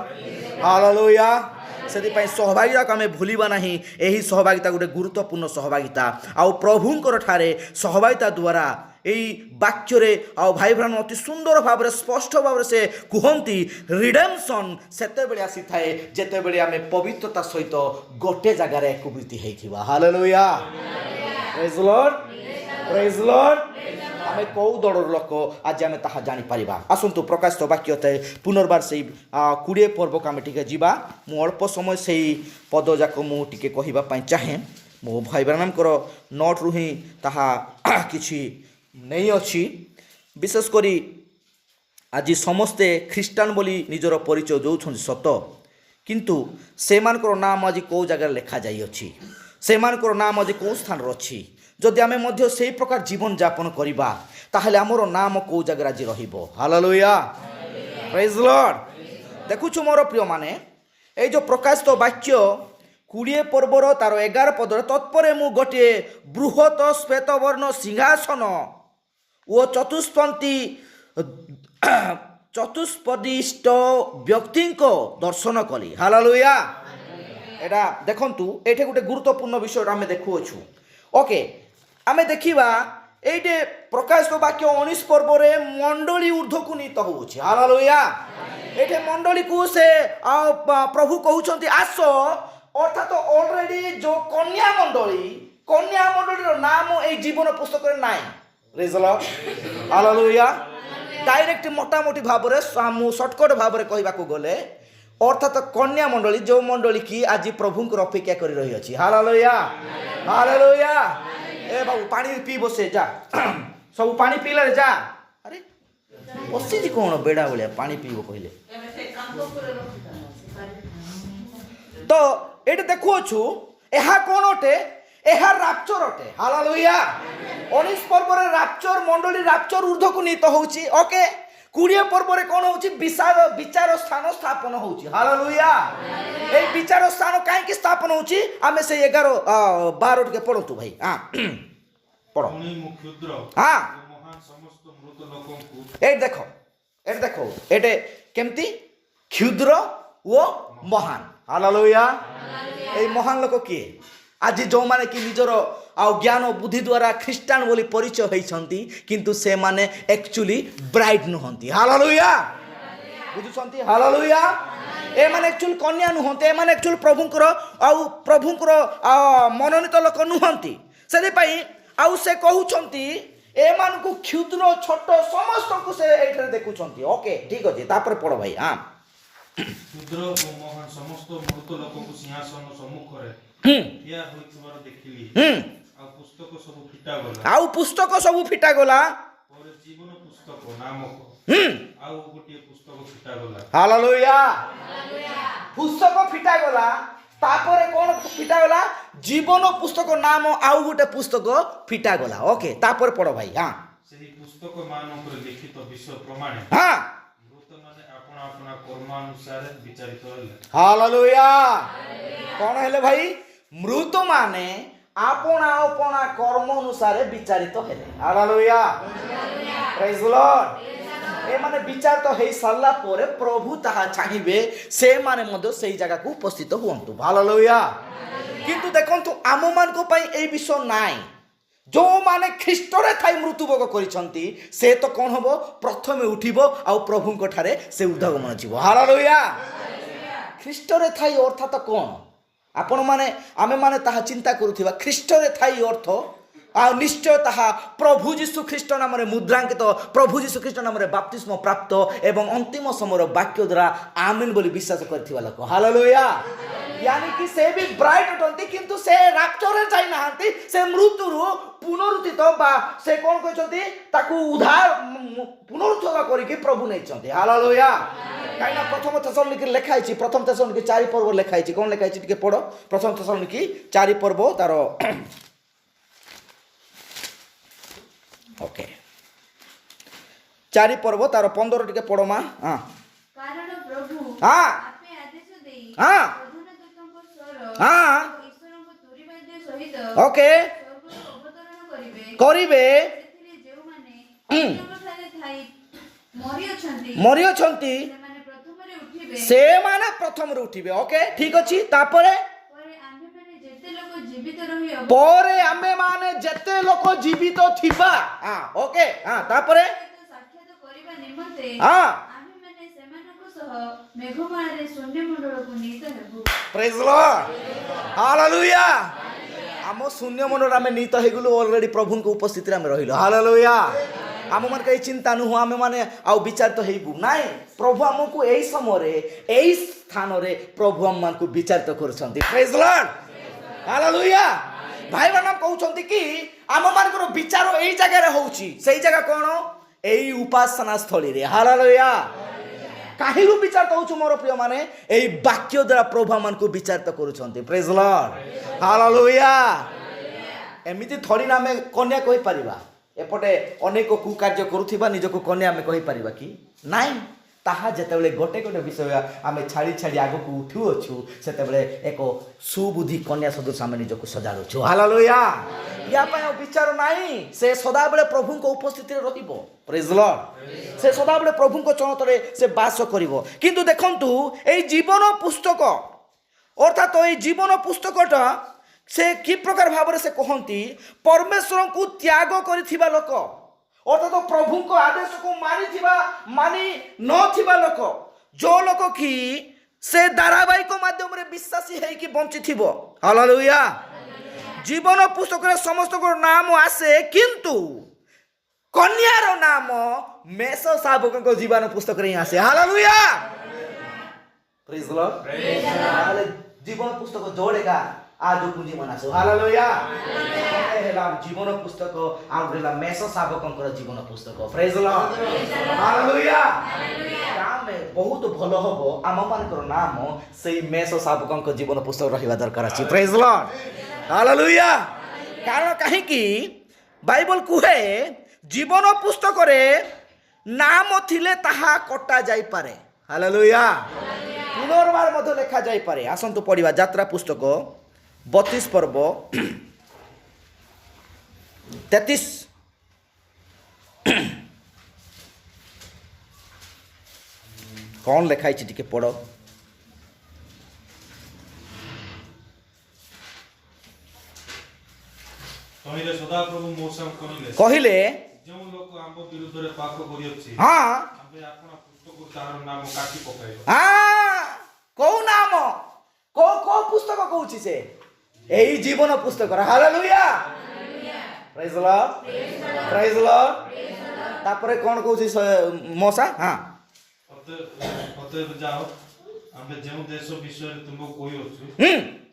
ହାଲେଲୁୟା। ସେଥିପାଇଁ ସହଭାଗିତାକୁ ଆମେ ଭୁଲିବା ନାହିଁ। ଏହି ସହଭାଗିତା ଗୋଟେ ଗୁରୁତ୍ୱପୂର୍ଣ୍ଣ ସହଭାଗିତା। ଆଉ ପ୍ରଭୁଙ୍କର ଠାରେ ସହଭାଗିତା ଦ୍ୱାରା এই ବାକ୍ୟରେ ଆଉ ଭାଇ ଭ୍ରାଣ ଅତି ସୁନ୍ଦର ଭାବରେ ସ୍ପଷ୍ଟ ଭାବରେ ସେ କୁହନ୍ତି ରିଡେମ୍ପସନ୍ ସେତେବେଳେ ଆସିଥାଏ ଯେତେବେଳେ ଆମେ ପବିତ୍ରତା ସହିତ ଗୋଟେ ଜାଗାରେ ଏକୀଭୂତ ହେଇଥିବା। ହାଲେଲୁୟା। ପ୍ରେଜ୍ ଲର୍ଡ। ପ୍ରେଜ୍ ଲର୍ଡ। आमे कौ दलर लोक आज आमे ताहा जानी परिबा आसंतु प्रकाशित वाक्य थे पुनर्बार से 20 पर्व को आमे टिके जीवा मु अल्प समय से पद जाक मु टिके कहिबा पई चाहे मो भाई ब्राह्मण कर नोट रु ही ताहा किछि नहीं अछि विशेष करी आज समस्ते ख्रीष्टान बोली निजर परिचय दौरान सत किंतु सेमानकर नाम आज कौ जगह लिखा जाइ अछि सेमानकर नाम आज कौ स्थान अच्छी जदि आमे मध्य से प्रकार जीवन यापन करबा ताहले हमरो नाम कौ जगह आज रहिबो हालेलुया प्रेज लॉर्ड देखुछु मोर प्रिय माने ए जो प्रकाशित वाक्य 20 पर्वर तार 11 पदर तत्परे मु गोटे बृहत श्वेतवर्ण सिंहासन ओ चतुष्पदिष्ट व्यक्ति दर्शन कली हालेलुया एटा देखंतु एठे गोटे गुरुत्वपूर्ण विषय आमे देखुछु ओके आमे देखिबा एटे प्रकाशित वाक्य 19 पर्व रे मंडली ऊर्ध्व को नीत होउछि हालेलुया एठे मंडली को से प्रभु कहउछंती आसो अर्थात ऑलरेडी जो कन्या मंडली रो नाम ए जीवन पुस्तक रे नाइ प्रेज लॉर्ड हालेलुया डायरेक्ट मोटामोटी भाव में मु शॉर्टकट भाव में कहबा को गले अर्थात कन्या मंडली जो मंडली की आज प्रभु को अपेक्षा कर रही अछि हालेलुया हालेलुया ए बाबू पानी पी बसे जा सब पानी पीले जा अरे बसी जी कोन बेडा बलिया पानी पीबो कहले तो एटे देखु छु एहा कोन ओटे एहा रैप्चर ओटे हालेलुया 19 पर्व रे रैप्चर मंडली रैप्चर ऊर्ध्व को नीत होउची ओके 20 पर्व रे कोन होउची विचार स्थान स्थापन होउची हालेलुया ए विचार स्थान काहे की स्थापन होउची आमे से 11 12 के पढंतु भाई हां पढो हां महान समस्त मृत लोकन को ए देखो एटे केमती क्षुद्र ओ महान हालेलुया ए महान लोक किए आज जो माने कि निजर ज्ञान बुद्धि द्वारा ख्रीष्टान बोली परिचय होइछंती किंतु से माने एक्चुअली ब्राइड नुहंती हालेलुया बुझुछंती हालेलुया ए माने एक्चुअली कन्या नुहंती ए माने एक्चुअली प्रभुंकर मनोनीत लोक नुहंती सेदि पई आउ से कहउछंती ए मान को क्षुद्र छोट समस्त को से एठरे देखुछंती ओके ठीक अछि तापर पढो भाई हां क्षुद्र ओ महान समस्त मृत लोक को सिंहासन सम्मुख रे या होइतबार देखिली आउ पुस्तक सब फिटा गला और जीवन पुस्तक नामक आउ गोटे पुस्तक फिटा गला हालेलुया पुस्तक फिटा गला तापरे कोन फिटा गला जीवन पुस्तक नाम आउ गोटे पुस्तक फिटा गला ओके तापर पढो भाई हां सेही पुस्तक मानक रे लिखित विषय प्रमाण हां मृत माने अपना अपना कर्म अनुसार विचारित होले हालेलुया कोन हेले भाई मृत माने अपना अपना कर्म अनुसार विचारित हेले हालेलुया प्रेज लॉर्ड ए माने विचार तो हे साला परे प्रभु ताहा चाहिबे से माने मदो सेही जगह को उपस्थित हुंतु हालेलुया किंतु देखंतु आम मान को पई ए विषय नाइ जो माने ख्रीष्ट रे थाई मृत्युभोग करिसंती से तो कोन हबो प्रथमे उठिबो आ प्रभु को ठारे से उद्धागमन जीवो हालेलुया ख्रीष्ट रे थाई अर्थात कोन आपण माने आमे माने ताहा चिंता करूथिबा ख्रीष्ट रे थाई अर्थ आ निश्चय ताहा प्रभु यीशु ख्रीष्ट नाम रे मुद्रांकित प्रभु यीशु ख्रीष्ट नाम रे बपतिस्म प्राप्त एवं अंतिम समय वाक्य द्वारा आमीन बोली विश्वास करथिबा लोक हालेलुया यानी कि से भी ब्राइट होतंती किंतु से रैप्चर रे जाई नाहंती से मृत्युरु पुनरुत्थित बा से कोन कहचंती ताकू उद्धार पुनरुत्थान करिके प्रभु नेचंती हालेलुया काइना प्रथम थेसलोनिकी लेखा आइछि प्रथम थेसलोनिकी 4 पर्व लेखा आइछि कोन लेखा आइछि टिके पढो प्रथम थेसलोनिकी 4 पर्व तार ओके 4 पर्व तार 15 टिके पढो मा हां कारण प्रभु हां आपे आदेश देई हां प्रधानदूतंको स्वर हां ईश्वरंको तुरीबाद्य सहित ओके स्वर्गरु अवतरण करिवे सेथिरे जेउ माने अन्यमठारे थाई मरि अछंती से माने प्रथम रे उठिबे ओके ठीक अछि तापरे परे आमे माने जेते लोक जीवित थिबा हां ओके हां तापरे साक्षात करिबा निमंते हां आमे माने सेमानको सह मेघमालारे शून्य मंडल को नीत हेबु प्रेज लॉर्ड हालेलुया आम शून्य मनर आम नीत होगलु अलरेडी प्रभु उपस्थिति में रहिलु हालेलुया आम मन कहीं चिंता नुह आम मैंने आउ विचारित होइबु नाई प्रभु आमको यही समय यही स्थान रे प्रभु आम मान को विचारित करुछंती प्रेज लॉर्ड हालेलुया भाई बहन कहउछंती कि आम मानकर विचार एई जगह रे होउची सेई जगह कोन एई उपासना स्थली रे हालेलुया काहिरु विचारित होउछु मोर प्रिय माने एई वाक्य द्वारा प्रभु आम मान को विचारित करुछंती प्रेज लॉर्ड हालेलुया एमिति थोड़ी ना आम कन्या कहि परिबा एपटे अनेक कुकार्य करुथिबा निजको कन्या आम कहि परिबा कि नाई ताहा जेतेबेले गोटे गोटे विषय आम छाड़ी छाड़ी आगको उठू अच्छु सेतेबेले एक सुबुद्धि कन्या सदृश आम निजको सजाड़ुछु हालेलुया या पय विचार नाही से सदाबेले प्रभु को उपस्थिति रे रहिबो प्रेज लॉर्ड से सदाबेले प्रभु को चरणतरे से वास करिवो किंतु देखंतु एई जीवन पुस्तक अर्थात एई जीवन पुस्तकटा से कि प्रकार भाव से कहती परमेश्वर को त्याग करिथिबा लोक अर्थात प्रभु को आदेश को मानी नथिबा लोक जो लोक कि से धारावाहिक माध्यम रे विश्वासी है कि बंची थिबो हालेलुया जीवन पुस्तक रे समस्त को नाम आसे किंतु कन्यार नाम मेष शाबक को जीवन पुस्तक रे आसे हालेलुया प्रेज लॉर्ड जीवन पुस्तक जोड़ेगा आज पुंजी मनासो हालेलुया हेला जीवन पुस्तक आउला मेष शाबकंकर जीवन पुस्तक प्रेज लॉर्ड हालेलुया काम बहुत भलो हबो आम मानकर नाम सेई मेष शाबकंकर जीवन पुस्तक रहिबा दरकार अछि प्रेज लॉर्ड हालेलुया कारण काहे कि बाइबल कुहे जीवन पुस्तक रे नाम थिले ताहा कटा जाई पारे हालेलुया पुनर्बार मध्य लेखा जाई पारे आसंतु पढ़िबा यात्रा पुस्तक 32 पर्व 33 कौन लिखाई टिके पढ़ तहिले सदा प्रभु मोसा कहिले जो लोक आम विरुद्ध रे पाप करियछि हां आबे आपण पुस्तक तार नाम काटी पकाइबो हां को नाम को पुस्तक कहूची से एही जीवन पुस्तक hallelujah praise Lord praise Lord तापरे कोन कहूची मोसा हां अते जाओ आबे जेउ देश विषय तुमको कोइ अछि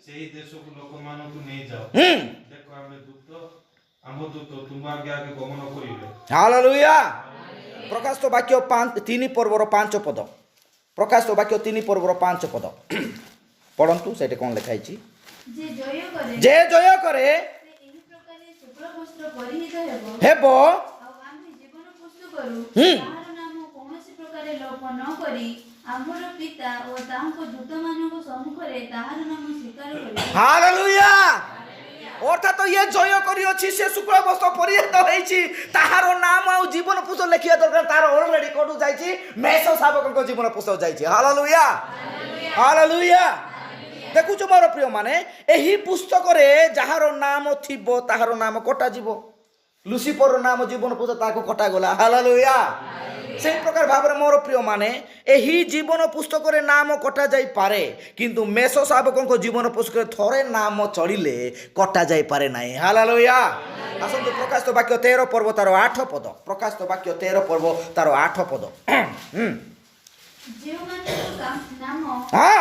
सेही देश को लोक मान को नै जाओ देखो आबे दूत तुम आगे आगे गमन करिवे हालेलुया प्रकाश तो वाक्य 3 पर्वर 5 पद प्रकाश तो वाक्य 3 पर्वर 5 पद पढ़ंतु सेटे कोन लिखाई छी जे जय करे से एही प्रकारे शुक्ल वस्त्र परिहित हेबो आ आम्ही जीवन पुस्तकरू ताहार नाम कोनोसी प्रकारे लोप न करी आमर पिता ओ तांको दूतमानक सम्मुखरे ताहार नाम स्वीकार करिवे हालेलुया अर्थात तो ये जय करी अछि से शुक्ल वस्त्र परिहित होईछि ताहार नाम आ जीवन पुस्तक लेखिया दरकार तार ऑलरेडी कोडु जाईछि मेष शाबकक जीवन पुस्तक जाईछि हालेलुया हालेलुया देखुछ मोर प्रिय माने एही पुस्तक रे जहार नाम थिबो ताहार नाम कटा जीवो लुसिफर नाम जीवन पुस्तक ताको कटा गला हालेलुया से प्रकार भाव रे मोर प्रिय माने एही जीवन पुस्तक रे नाम कटा जाई पारे किंतु मेष शाबकक जीवन पुस्तक रे थोरे नाम चढ़िले कटा जाई पारे नाही हालेलुया आसंतु प्रकाश तो वाक्य 13 पर्व तार 8 पद प्रकाश तो वाक्य 13 पर्व तार 8 पद जेउ मानक नाम हां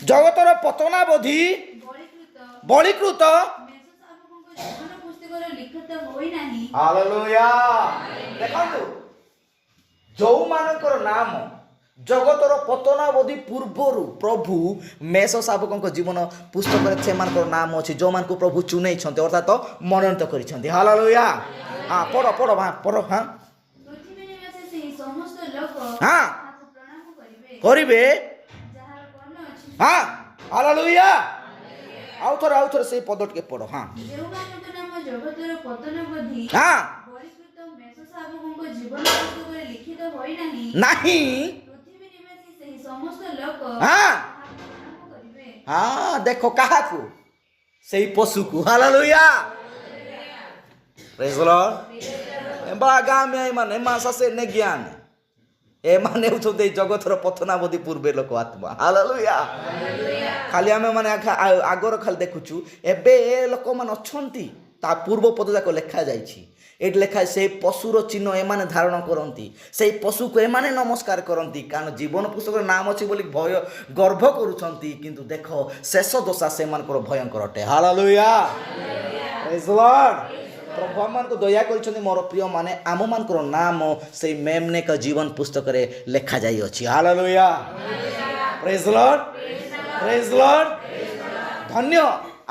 जगतर पतनावधि बलिकृत हालेलुया देखंतु जो मानकर नाम जगतर पतनावधि पूर्वरु प्रभु मेष शाबकक जीवन पुस्तक रे सेमानकर नाम अछि जो मान को प्रभु चुनै छथि अर्थात मनोनीत करि छथि हालेलुया हां पढ़ हां पृथ्वी निवासी से समस्त लोक हां आपको प्रणाम करिवे हाँ हालेलुया आउ थोर से पद के पढ़ो हां जेउ मानक नाम जगतर पतनावधि हां बलिकृत मेष शाबकक जीवन पुस्तक रे लिखित होई नाही पृथ्वी निवासी से समस्त लोक हां प्रणाम करिवे हां देखो कहा को सेही पशु को हालेलुया प्रेज लॉर्ड बड़ा गाम में माने मासा से ने ज्ञान ଏମାନେ ହେଉଛନ୍ତି ଏଇ ଜଗତର ପତନାବଧି ପୂର୍ବେ ଲୋକ ଆତ୍ମା। ହାଲେଲୁୟା। ଖାଲି ଆମେ ମାନେ ଆଗର ଖାଲି ଦେଖୁଛୁ, ଏବେ ଏ ଲୋକମାନେ ଅଛନ୍ତି, ତା ପୂର୍ବ ପଦ ଯାକ ଲେଖାଯାଇଛି। ଏଠି ଲେଖା ସେଇ ପଶୁର ଚିହ୍ନ ଏମାନେ ଧାରଣ କରନ୍ତି, ସେଇ ପଶୁକୁ ଏମାନେ ନମସ୍କାର କରନ୍ତି, କାରଣ ଜୀବନ ପୁସ୍ତକରେ ନାମ ଅଛି ବୋଲି ଭୟ ଗର୍ବ କରୁଛନ୍ତି। କିନ୍ତୁ ଦେଖ ଶେଷ ଦଶା ସେମାନଙ୍କର ଭୟଙ୍କର ଅଟେ। ହାଲେଲୁୟା। ପ୍ରେଜ୍ ଦ ଲର୍ଡ। ପ୍ରଭୁ ଆମମାନଙ୍କୁ ଦୟା କରିଛନ୍ତି ମୋର ପ୍ରିୟମାନେ, ଆମମାନଙ୍କର ନାମ ସେଇ ମେମ୍ନେକ ଜୀବନ ପୁସ୍ତକରେ ଲେଖାଯାଇଅଛି। ହାଲେଲୁୟା। ପ୍ରେଜ୍ ଦ ଲର୍ଡ। ପ୍ରେଜ୍ ଦ ଲର୍ଡ। ଧନ୍ୟ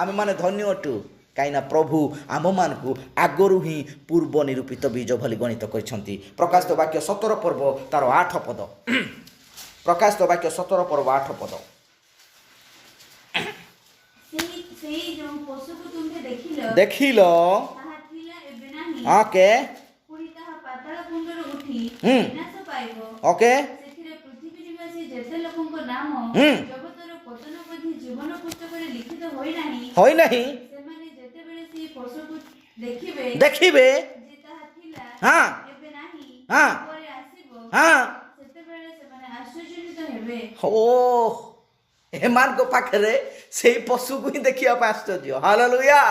ଆମେମାନେ ଧନ୍ୟ ଅଟୁ, କାହିଁକିନା ପ୍ରଭୁ ଆମମାନଙ୍କୁ ଆଗରୁ ହିଁ ପୂର୍ବ ନିରୂପିତ ବୀଜ ଭଳି ଗଣିତ କରିଛନ୍ତି। ପ୍ରକାଶିତ ବାକ୍ୟ 17 ପର୍ବ ତାର 8 ପଦ। ପ୍ରକାଶିତ ବାକ୍ୟ 17 ପର୍ବ 8 ପଦ। ସେଇ ଯେଉଁ ପଶୁକୁ ତୁମ୍ଭେ ଦେଖିଲ ତାହା ଥିଲା, ଏବେ ନାହିଁ। ଓକେ। ପୁଣି ତାହା ପାତାଳ କୁଣ୍ଡରୁ ଉଠି ବିନାଶ ପାଇବ। ଓକେ। ସେଥିରେ ପୃଥିବୀ ନିବାସୀ ଯେତେ ଲୋକଙ୍କ ନାମ ଜଗତର ପତନବଧି ଜୀବନ ପୁସ୍ତକରେ ଲିଖିତ ହୋଇନାହିଁ, ସେମାନେ ଯେତେବେଳେ ସେହି ପଶୁକୁ ଦେଖିବେ ଯେ ତାହା ଥିଲା, ଏବେ ନାହିଁ, ପରେ ଆସିବ, ସେତେବେଳେ ସେମାନେ ଆଶ୍ଚର୍ଯ୍ୟଚକିତ ହେବେ। ଏମାନଙ୍କ ପାଖରେ ସେଇ ପଶୁକୁ ହିଁ ଦେଖିବା ପାଇଁ ଆଶ୍ଚର୍ଯ୍ୟ। ହାଲେଲୁୟା।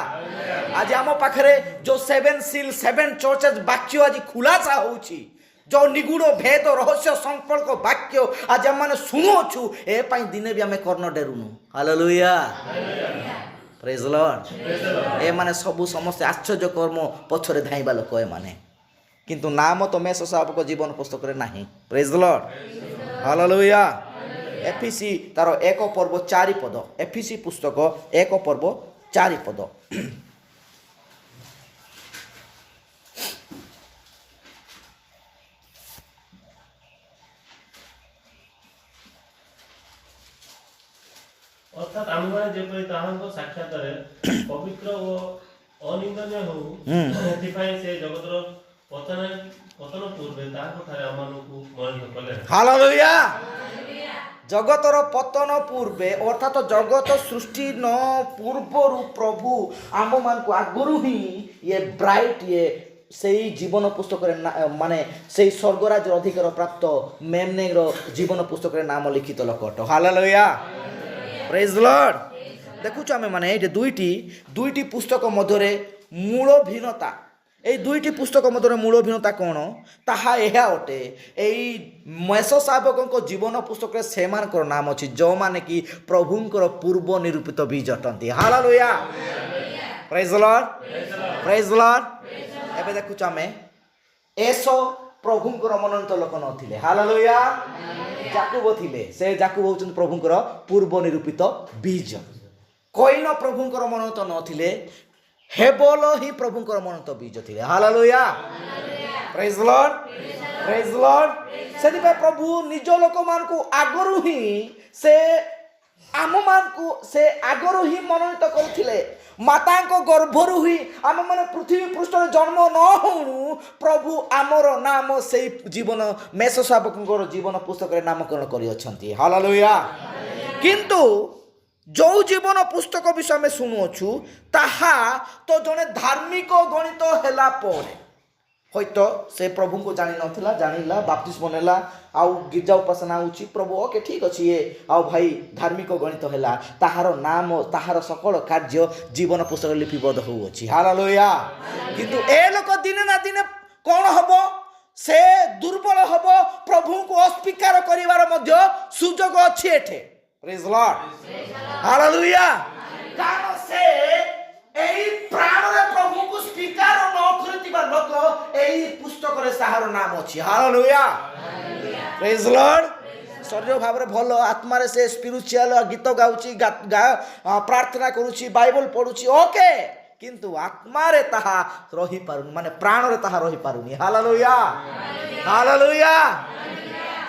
ଆଜି ଆମ ପାଖରେ ଯୋଉ 7 ସିଲ୍ 7 ଚର୍ଚେସ୍ ବାକ୍ୟ ଆଜି ଖୁଲାସା ହଉଛି, ଯୋଉ ନିଗୁଡ ଭେଦ ରହସ୍ୟ ସମ୍ପର୍କ ବାକ୍ୟ ଆଜି ଆମମାନେ ଶୁଣୁଅଛୁ, ଏ ପାଇଁ ଦିନେ ବି ଆମେ କର୍ଣ୍ଣ ଡେରୁନୁ। ହାଲେଲୁୟା। ପ୍ରେଜ୍ ଦ ଲର୍ଡ। ଏମାନେ ସବୁ ସମସ୍ତେ ଆଶ୍ଚର୍ଯ୍ୟ କର୍ମ ପଛରେ ଧାଇଁବା ଲୋକ ଏମାନେ, କିନ୍ତୁ ନାମ ତ ମେଷ ଶାବକ ଜୀବନ ପୁସ୍ତକରେ ନାହିଁ। ପ୍ରେଜ୍ ଦ ଲର୍ଡ। ହାଲେଲୁୟା। ଏଫିସି ତାର 1 ପର୍ବ 4 ପଦ। ଏଫିସି ପୁସ୍ତକ 1 ପର୍ବ 4 ପଦ। ଅର୍ଥାତ୍ ଆମେମାନେ ଯେପରି ତାହାଙ୍କ ସାକ୍ଷାତରେ ପବିତ୍ର ଓ ଅନିନ୍ଦନୀୟ ହଉ, ଏଥିପାଇଁ ସେ ଜଗତର ପତନ ପୂର୍ବେ ତାହାଙ୍କ ଠାରେ ଆମମାନଙ୍କୁ ମନୋନୀତ କଲେ। ହାଲେଲୁୟା। ଜଗତର ପତନ ପୂର୍ବେ ଅର୍ଥାତ ଜଗତ ସୃଷ୍ଟି ନ ପୂର୍ବରୁ ପ୍ରଭୁ ଆମମାନଙ୍କୁ ଆଗରୁ ହିଁ ଇଏ ବ୍ରାଇଟ୍ ସେଇ ଜୀବନ ପୁସ୍ତକରେ ମାନେ ସେଇ ସ୍ୱର୍ଗରାଜ୍ୟର ଅଧିକାର ପ୍ରାପ୍ତ ମେମ୍ନେର ଜୀବନ ପୁସ୍ତକରେ ନାମ ଲିଖିତ ଲୋକ ଅଟ। ହାଲେଲୁୟା। ପ୍ରେଜ୍ ଦ ଲର୍ଡ। ଦେଖୁଛୁ ଆମେ ମାନେ ଏଇଠି ଦୁଇଟି ପୁସ୍ତକ ମଧ୍ୟରେ ମୂଳ ଭିନ୍ନତା। এই দুইটি পুস্তক মধ্যে মূল ভিন্নতা কোণ? তাহা ଏହା ଅଟେ, ଏଇ ମେଷ ଶାବକଙ୍କ ଜୀବନ ପୁସ୍ତକରେ ସେମାନଙ୍କର ନାମ ଅଛି ଯେଉଁମାନେ କି ପ୍ରଭୁଙ୍କର ପୂର୍ବ ନିରୂପିତ ବୀଜ ଅଟନ୍ତି। ହାଲେଲୁୟା। ପ୍ରେଜ୍ ଦ ଲର୍ଡ। ପ୍ରେଜ୍ ଦ ଲର୍ଡ। ଏବେ ଦେଖୁଛୁ ଆମେ ଏସ ପ୍ରଭୁଙ୍କର ମନୋନୀତ ଲୋକ ନଥିଲେ। ହାଲେଲୁୟା। ଯାକୁବ ଥିଲେ, ସେ ଯାକୁବ ହେଉଛନ୍ତି ପ୍ରଭୁଙ୍କର ପୂର୍ବ ନିରୂପିତ ବୀଜ। କଇନ ପ୍ରଭୁଙ୍କର ମନୋନୀତ ନଥିଲେ, ହେବଲ ହିଁ ପ୍ରଭୁଙ୍କର ମନୋନୀତ ବୀଜ ଥିଲେ। ହାଲେଲୁୟା। ପ୍ରେଜ୍ ଦ ଲର୍ଡ। ପ୍ରେଜ୍ ଦ ଲର୍ଡ। ସେଥିପାଇଁ ପ୍ରଭୁ ନିଜ ଲୋକମାନଙ୍କୁ ଆଗରୁ ହିଁ ସେ ଆମମାନଙ୍କୁ ସେ ଆଗରୁ ହିଁ ମନୋନୀତ କରିଥିଲେ। ମାତାଙ୍କ ଗର୍ଭରୁ ହିଁ ଆମମାନେ ପୃଥିବୀ ପୃଷ୍ଠରେ ଜନ୍ମ ନ ହଉଣୁ ପ୍ରଭୁ ଆମର ନାମ ସେଇ ଜୀବନ ମେଷ ଶାବକଙ୍କର ଜୀବନ ପୁସ୍ତକରେ ନାମକରଣ କରିଅଛନ୍ତି। ହାଲେଲୁୟା। କିନ୍ତୁ ଯେଉଁ ଜୀବନ ପୁସ୍ତକ ବିଷୟ ଆମେ ଶୁଣୁଅଛୁ, ତାହା ତ ଜଣେ ଧାର୍ମିକ ଗଣିତ ହେଲା ପରେ ହয়ତ ସେ ପ୍ରଭୁଙ୍କୁ ଜାଣିନଥିଲା, ଜାଣିଲା, ବାପ୍ତିସ୍ମ ନେଲା, ଆଉ ଗିର୍ଜା ଉପାସନା ହେଉଛି, ପ୍ରଭୁ ଓକେ ଠିକ୍ ଅଛି, ଇଏ ଆଉ ଭାଇ ଧାର୍ମିକ ଗଣିତ ହେଲା, ତାହାର ନାମ ତାହାର ସକଳ କାର୍ଯ୍ୟ ଜୀବନ ପୁସ୍ତକରେ ଲିପିବଦ୍ଧ ହେଉଅଛି। ହାଲେଲୁୟା। କିନ୍ତୁ ଏ ଲୋକ ଦିନେ ନା ଦିନେ କ'ଣ ହବ? ସେ ଦୁର୍ବଳ ହବ, ପ୍ରଭୁଙ୍କୁ ଅସ୍ୱୀକାର କରିବାର ମଧ୍ୟ ସୁଯୋଗ ଅଛି ଏଠି। ପ୍ରେଜ୍ ଦ ଲର୍ଡ। ହାଲେଲୁୟା। କାରଣ ସେ ଏହି ପ୍ରାଣରେ ପ୍ରଭୁଙ୍କୁ ସ୍ୱୀକାର ନ କରିଥିବା ଲୋକ ଏହି ପୁସ୍ତକରେ ତାହାର ନାମ ଅଛି। ହାଲେଲୁୟା। ପ୍ରେଜ୍ ଦ ଲର୍ଡ। ଶରୀର ଭାବରେ ଭଲ, ଆତ୍ମାରେ ସେ ସ୍ପିରିଚୁଆଲ ଗୀତ ଗାଉଛି, ପ୍ରାର୍ଥନା କରୁଛି, ବାଇବଲ ପଢୁଛି, ଓକେ, କିନ୍ତୁ ଆତ୍ମାରେ ତାହା ରହିପାରୁନି, ମାନେ ପ୍ରାଣରେ ତାହା ରହିପାରୁନି। ହାଲେଲୁୟା। ହାଲେଲୁୟା।